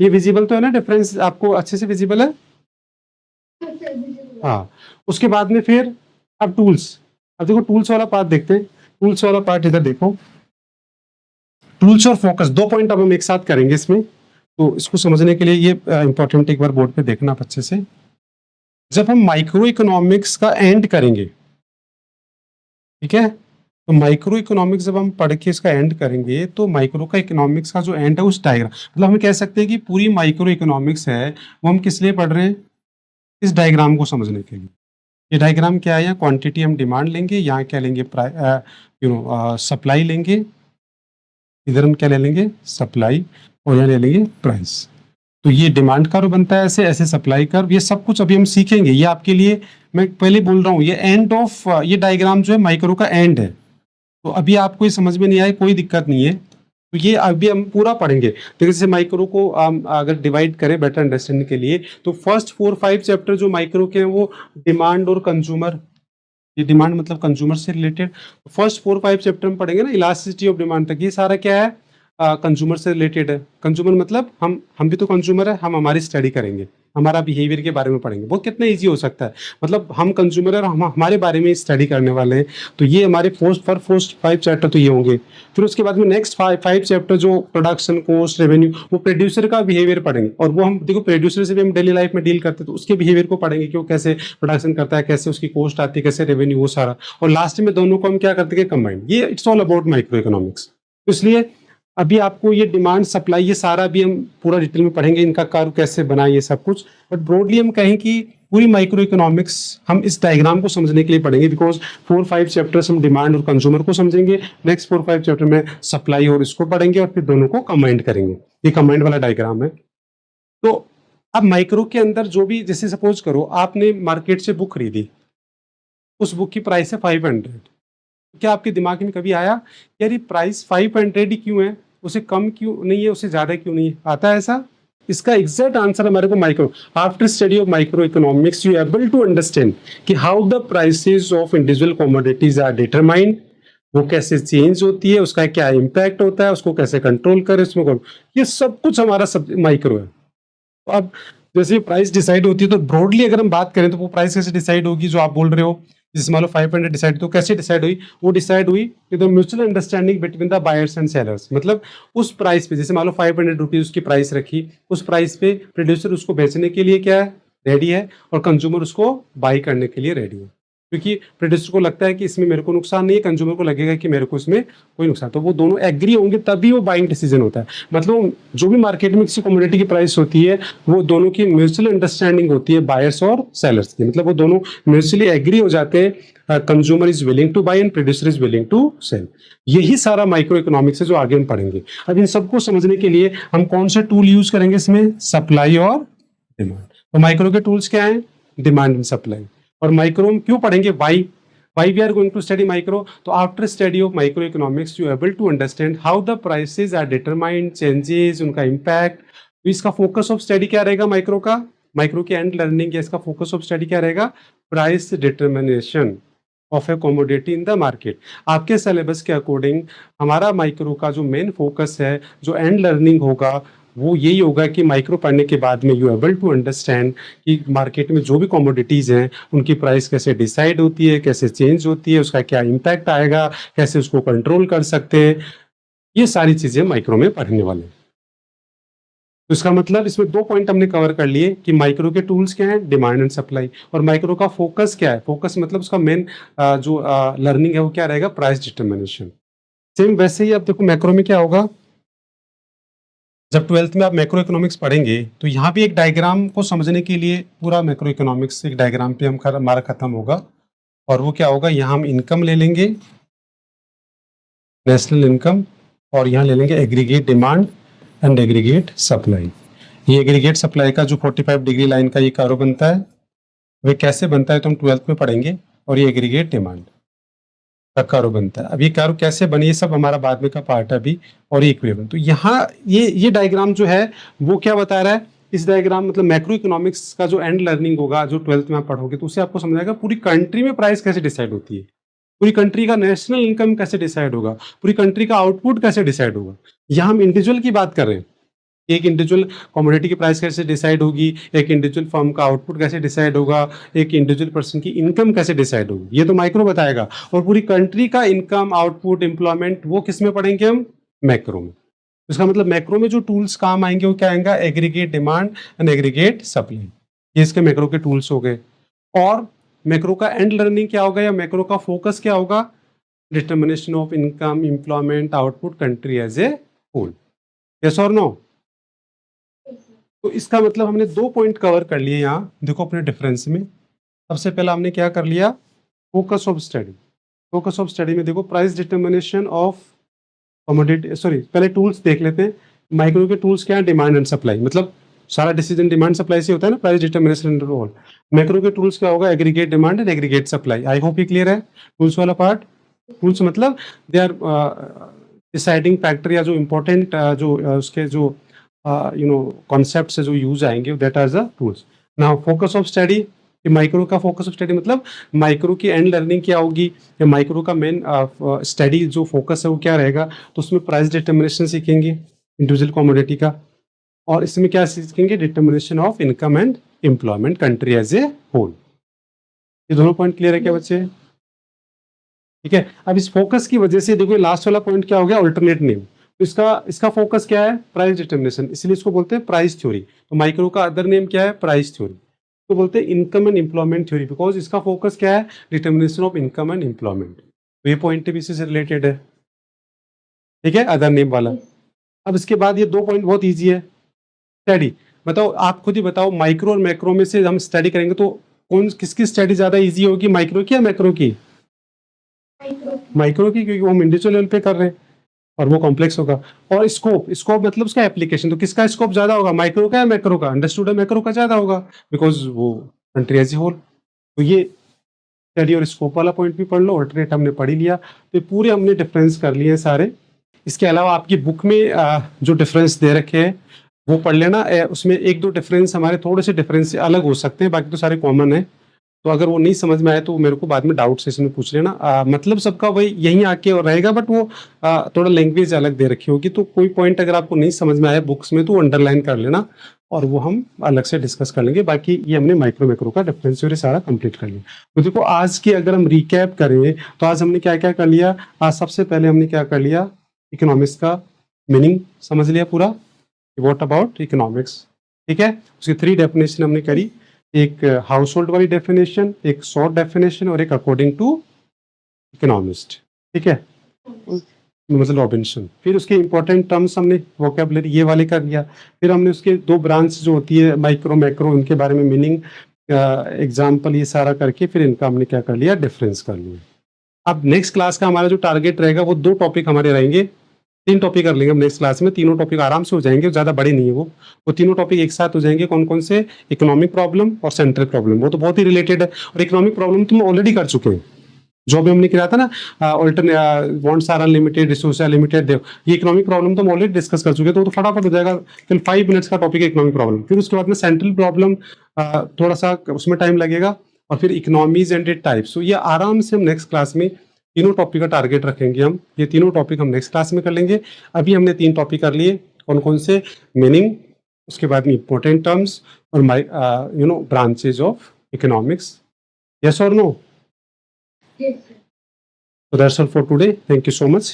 ये विजिबल तो है ना, डिफरेंस आपको अच्छे से विजिबल है? हाँ। उसके बाद में फिर अब टूल्स, अब देखो टूल्स वाला पार्ट देखते हैं। टूल्स वाला पार्ट इधर देखो, टूल्स और फोकस, 2 पॉइंट अब हम एक साथ करेंगे इसमें, तो इसको समझने के लिए ये इंपॉर्टेंट, एक बार बोर्ड पे देखना आप अच्छे से। जब हम माइक्रो इकोनॉमिक्स का एंड करेंगे, ठीक है, तो माइक्रो इकोनॉमिक्स जब हम पढ़ के इसका एंड करेंगे, तो माइक्रो का इकोनॉमिक्स का जो एंड है उस डायग्राम, मतलब हम कह सकते हैं कि पूरी माइक्रो इकोनॉमिक्स है वो हम किस लिए पढ़ रहे हैं, इस डायग्राम को समझने के लिए। ये डायग्राम क्या है, यहाँ क्वांटिटी हम डिमांड लेंगे, यहाँ क्या लेंगे, सप्लाई लेंगे, इधर हम क्या ले लेंगे, सप्लाई, और यहाँ ले लेंगे प्राइस। तो ये डिमांड कर्व बनता है ऐसे, ऐसे सप्लाई कर्व, ये सब कुछ अभी हम सीखेंगे। ये आपके लिए मैं पहले बोल रहा हूँ, ये एंड ऑफ, ये डायग्राम जो है माइक्रो का एंड है, तो अभी आपको ये समझ में नहीं आए कोई दिक्कत नहीं है, तो ये अभी हम पूरा पढ़ेंगे। तो जैसे माइक्रो को हम अगर डिवाइड करें बेटर अंडरस्टैंडिंग के लिए, तो फर्स्ट 4-5 चैप्टर जो माइक्रो के हैं वो डिमांड और कंज्यूमर, ये डिमांड मतलब कंज्यूमर से रिलेटेड, फर्स्ट 4-5 चैप्टर में पढ़ेंगे ना, इलास्टिसिटी ऑफ डिमांड तक, ये सारा क्या है, कंज्यूमर से रिलेटेड है। कंज्यूमर मतलब हम भी तो कंज्यूमर है, हम हमारी स्टडी करेंगे, हमारा बिहेवियर के बारे में पढ़ेंगे, वो कितना इजी हो सकता है, मतलब हम कंज्यूमर है और हम हमारे बारे में स्टडी करने वाले हैं। तो ये हमारे फर्स्ट 5 चैप्टर तो ये होंगे। फिर उसके बाद में नेक्स्ट 5 चैप्टर जो प्रोडक्शन, कॉस्ट, रेवेन्यू, वो प्रोड्यूसर का बिहेवियर पढ़ेंगे, और वो हम देखो प्रोड्यूसर से भी हम डेली लाइफ में डील करते हैं, तो उसके बिहेवियर को पढ़ेंगे कि वो कैसे प्रोडक्शन करता है, कैसे उसकी कॉस्ट आती है, कैसे रेवेन्यू, वो सारा, और लास्ट में दोनों को हम क्या करते हैं, कंबाइन। ये it's all about micro economics. इसलिए अभी आपको ये डिमांड, सप्लाई, ये सारा भी हम पूरा डिटेल में पढ़ेंगे, इनका कर्व कैसे बना, ये सब कुछ। बट ब्रॉडली हम कहें कि पूरी माइक्रो इकोनॉमिक्स हम इस डायग्राम को समझने के लिए पढ़ेंगे, बिकॉज 4-5 चैप्टर्स हम डिमांड और कंज्यूमर को समझेंगे, नेक्स्ट 4-5 चैप्टर में सप्लाई और इसको पढ़ेंगे, और फिर दोनों को कंबाइंड करेंगे। ये कंबाइंड वाला डायग्राम है। तो अब माइक्रो के अंदर जो भी, जैसे सपोज करो आपने मार्केट से बुक खरीदी, उस बुक की प्राइस है 500, क्या आपके दिमाग में कभी आया यार ये प्राइस 500 ही क्यों है, उसे कम क्यों नहीं है, उसे ज्यादा क्यों नहीं है, आता है ऐसा? इसका एग्जैक्ट आंसर हमारे को micro, after study of micro economics you able to understand कि how the prices of individual commodities are determined, वो कैसे चेंज होती है, उसका क्या इम्पैक्ट होता है, उसको कैसे कंट्रोल करें, इसमें कौन, ये सब कुछ हमारा सब माइक्रो है। तो अब जैसे प्राइस डिसाइड होती है, तो ब्रॉडली अगर हम बात करें तो वो प्राइस कैसे डिसाइड होगी जो आप बोल रहे हो, जैसे मान लो 500 डिसाइड, तो कैसे डिसाइड हुई, वो डिसाइड हुई with mutual understanding between the buyers and sellers. मतलब उस प्राइस पे, जैसे मान लो 500 रुपीज उसकी प्राइस रखी, उस प्राइस पे प्रोड्यूसर उसको बेचने के लिए क्या है, रेडी है, और कंज्यूमर उसको बाई करने के लिए रेडी है, क्योंकि प्रोड्यूसर को लगता है कि इसमें मेरे को नुकसान नहीं है, कंज्यूमर को लगेगा कि मेरे को इसमें कोई नुकसान, तो वो दोनों एग्री होंगे तभी वो बाइंग डिसीजन होता है। मतलब जो भी मार्केट में किसी कमोडिटी की प्राइस होती है, वो दोनों की म्यूचुअल अंडरस्टैंडिंग होती है, बायर्स और सेलर्स की, मतलब वो दोनों म्यूचुअली एग्री हो जाते हैं, consumer is willing to buy and producer is willing to sell. यही सारा माइक्रो इकोनॉमिक्स है जो आगे हम पढ़ेंगे। अब इन सबको समझने के लिए हम कौन सा टूल यूज करेंगे इसमें, सप्लाई और डिमांड। तो माइक्रो के टूल्स क्या हैं? Demand and supply. और माइक्रो में क्यों पढ़ेंगे? Why we are going to study micro? तो after study of micro economics you able to understand how the prices are determined, changes, उनका इम्पैक्ट। तो इसका फोकस ऑफ स्टडी क्या रहेगा माइक्रो का? माइक्रो की एंड लर्निंग या इसका फोकस ऑफ स्टडी क्या रहेगा? Price determination of a commodity in the market. आपके सिलेबस के अकॉर्डिंग हमारा माइक्रो का जो मेन फोकस है, जो एंड लर्निंग होगा, वो यही होगा कि माइक्रो पढ़ने के बाद में यू एबल टू अंडरस्टैंड कि मार्केट में जो भी कमोडिटीज़ हैं उनकी प्राइस कैसे डिसाइड होती है, कैसे चेंज होती है, उसका क्या इम्पैक्ट आएगा, कैसे उसको कंट्रोल कर सकते हैं। ये सारी चीज़ें माइक्रो में पढ़ने वाले हैं। तो इसका मतलब इसमें 2 पॉइंट हमने कवर कर लिए कि माइक्रो के टूल्स क्या हैं? Demand and supply. और माइक्रो का फोकस क्या है? फोकस मतलब उसका मेन जो लर्निंग है वो क्या रहेगा? Price determination. सेम वैसे ही अब देखो मैक्रो में क्या होगा? जब 12th में आप मैक्रो इकोनॉमिक्स पढ़ेंगे तो यहाँ भी एक डायग्राम को समझने के लिए पूरा मैक्रो इकोनॉमिक्स एक डायग्राम पे हमारा खत्म होगा। और वो क्या होगा? यहाँ हम इनकम ले लेंगे, नेशनल इनकम, और यहाँ ले लेंगे aggregate demand and aggregate supply. ये एग्रीगेट सप्लाई का जो 45 डिग्री लाइन का ये कर्व बनता है, वे कैसे बनता है तो हम 12th में पढ़ेंगे। और ये एग्रीगेट डिमांड का कर्व बनता है। अब ये कर्व कैसे बने ये सब हमारा बाद में का पार्ट है अभी। और ये इक्विलिब्रियम। तो यहाँ ये डायग्राम जो है वो क्या बता रहा है? इस डायग्राम मतलब मैक्रो इकोनॉमिक्स का जो एंड लर्निंग होगा, जो 12th में आप पढ़ोगे, तो उससे आपको समझाएगा पूरी कंट्री में प्राइस कैसे डिसाइड होती है, पूरी कंट्री का नेशनल इनकम कैसे डिसाइड होगा, पूरी कंट्री का आउटपुट कैसे डिसाइड होगा। यहाँ हम इंडिविजुअल की बात कर रहे हैं, एक इंडिविजुअल कमोडिटी की प्राइस कैसे डिसाइड होगी, एक इंडिविजुअल फर्म का आउटपुट कैसे डिसाइड होगा, एक इंडिविजुअल पर्सन की इनकम कैसे डिसाइड होगी, ये तो माइक्रो बताएगा। और पूरी कंट्री का इनकम, आउटपुट, एम्प्लॉयमेंट, वो किस में पढ़ेंगे हम? मैक्रो में। इसका मतलब मैक्रो में जो टूल्स काम आएंगे वो क्या आएगा? Aggregate demand and aggregate supply. ये इसके मैक्रो के टूल्स हो गए। और मैक्रो का एंड लर्निंग क्या होगा या मैक्रो का फोकस क्या होगा? Determination of income, employment, output, country as a whole. Yes और नो? तो इसका मतलब हमने 2 पॉइंट कवर कर लिए यहाँ, देखो अपने डिफरेंस में। सबसे पहला हमने क्या कर लिया? Focus of study. Focus of study में देखो price determination of commodity, sorry पहले टूल्स देख लेते हैं। माइक्रो के टूल्स क्या है? Demand and supply. मतलब सारा डिसीजन डिमांड सप्लाई से होता है ना, price determination and all. Macro के टूल्स क्या होगा? Aggregate demand and aggregate supply. I hope ये क्लियर है टूल्स वाला पार्ट। टूल्स मतलब दे आर डिसाइडिंग फैक्टर या जो इम्पोर्टेंट जो उसके जो कॉन्सेप्ट से जो यूज आएंगे, that are the tools. Now focus of study, micro का फोकस ऑफ स्टडी मतलब माइक्रो की एंड लर्निंग क्या होगी, या माइक्रो का मेन स्टडी जो फोकस है वो क्या रहेगा? तो उसमें प्राइस डिटर्मिनेशन सीखेंगे इंडिविजुअल कमोडिटी का, और इसमें क्या सीखेंगे? Determination of income and employment, country as a whole. ये दोनों पॉइंट क्लियर है क्या बच्चे? ठीक है। अब इस फोकस की वजह से देखो लास्ट वाला पॉइंट क्या हो गया? Alternate name. तो इसका फोकस क्या है? प्राइस डिटर्मिनेशन, इसलिए इसको बोलते हैं प्राइस थ्योरी। तो माइक्रो का अदर नेम क्या है? Price theory. तो बोलते हैं income and employment theory, because इसका फोकस क्या है? Determination of income and employment. तो ये पॉइंट भी इसी से रिलेटेड है, ठीक है, अदर नेम वाला। अब इसके बाद ये 2 पॉइंट बहुत ईजी है। स्टडी, बताओ आप खुद ही बताओ, माइक्रो और मैक्रो में से हम स्टडी करेंगे तो किसकी स्टडी ज्यादा ईजी होगी, माइक्रो की या मैक्रो की? माइक्रो की, क्योंकि वो हम इंडिविजुअल लेवल पे कर रहे हैं और वो कॉम्प्लेक्स होगा। और स्कोप मतलब उसका एप्लीकेशन, तो किसका स्कोप ज्यादा होगा, माइक्रो का या मैक्रो का? अंडरस्टूड है, मैक्रो का ज्यादा होगा, बिकॉज वो कंट्री एज ए होल। तो ये स्टडी और स्कोप वाला पॉइंट भी पढ़ लो, अल्टरनेट हमने पढ़ ही लिया। तो ये पूरे हमने डिफरेंस कर लिए सारे। इसके अलावा आपकी बुक में जो डिफरेंस दे रखे हैं वो पढ़ लेना। उसमें 1-2 डिफरेंस हमारे थोड़े से डिफरेंस से अलग हो सकते हैं, बाकी तो सारे कॉमन है। तो अगर वो नहीं समझ में आए तो मेरे को बाद में डाउट सेशन में पूछ लेना। मतलब सबका वही यहीं आके और रहेगा, बट वो थोड़ा लैंग्वेज अलग दे रखी होगी। तो कोई पॉइंट अगर आपको नहीं समझ में आया बुक्स में तो अंडरलाइन कर लेना, और वो हम अलग से डिस्कस कर लेंगे। बाकी ये हमने माइक्रो मैक्रो का डिफरेंस सारा कंप्लीट कर लिया। तो देखो आज की अगर हम रिकैप करें तो आज हमने क्या क्या कर लिया। आज सबसे पहले हमने क्या कर लिया? इकोनॉमिक्स का मीनिंग समझ लिया पूरा, व्हाट अबाउट इकोनॉमिक्स, ठीक है। उसकी 3 डेफिनेशन हमने करी, एक हाउस होल्ड वाली डेफिनेशन, एक शॉर्ट डेफिनेशन, और एक अकॉर्डिंग टू इकोनॉमिस्ट, ठीक है, मतलब रॉबिन्सन। फिर उसके इंपॉर्टेंट टर्म्स हमने वोकेबलरी ये वाले कर लिया। फिर हमने उसके 2 ब्रांच जो होती है माइक्रो मैक्रो, उनके बारे में मीनिंग, एग्जाम्पल, ये सारा करके फिर इनका हमने क्या कर लिया? डिफरेंस कर लिया। अब नेक्स्ट क्लास का हमारा जो टारगेट रहेगा वो 2 टॉपिक हमारे रहेंगे, 3 टॉपिक कर लेंगे हम नेक्स्ट क्लास में, तीनों टॉपिक आराम से हो जाएंगे, ज़्यादा बड़े नहीं है वो तीनों टॉपिक एक साथ हो जाएंगे। कौन कौन से? इकोनॉमिक प्रॉब्लम और सेंट्रल प्रॉब्लम, वो तो बहुत ही रिलेटेड है। और इकोनॉमिक प्रॉब्लम तुम ऑलरेडी कर चुके हैं, जो भी हमने किया था ना, wants are unlimited, resource are limited, ये इकोनॉमिक प्रॉब्लम तो हम ऑलरेडी डिस्कस कर चुके हैं, तो वो तो फटाफट हो जाएगा। फिर 5 मिनट्स का टॉपिक है इकोनॉमिक प्रॉब्लम। फिर उसके बाद में सेंट्रल प्रॉब्लम, थोड़ा सा उसमें टाइम लगेगा, और फिर इकोनॉमीज एंड इट टाइप्स। तो ये आराम से हम नेक्स्ट क्लास में तीनों टॉपिक का टारगेट रखेंगे हम, ये तीनों टॉपिक हम नेक्स्ट क्लास में कर लेंगे। अभी हमने 3 टॉपिक कर लिए, कौन कौन से? मीनिंग, उसके बाद में इंपॉर्टेंट टर्म्स, और ब्रांचेज ऑफ इकोनॉमिक्स। यस और no? Yes, sir. So that's all for today. Thank you so much.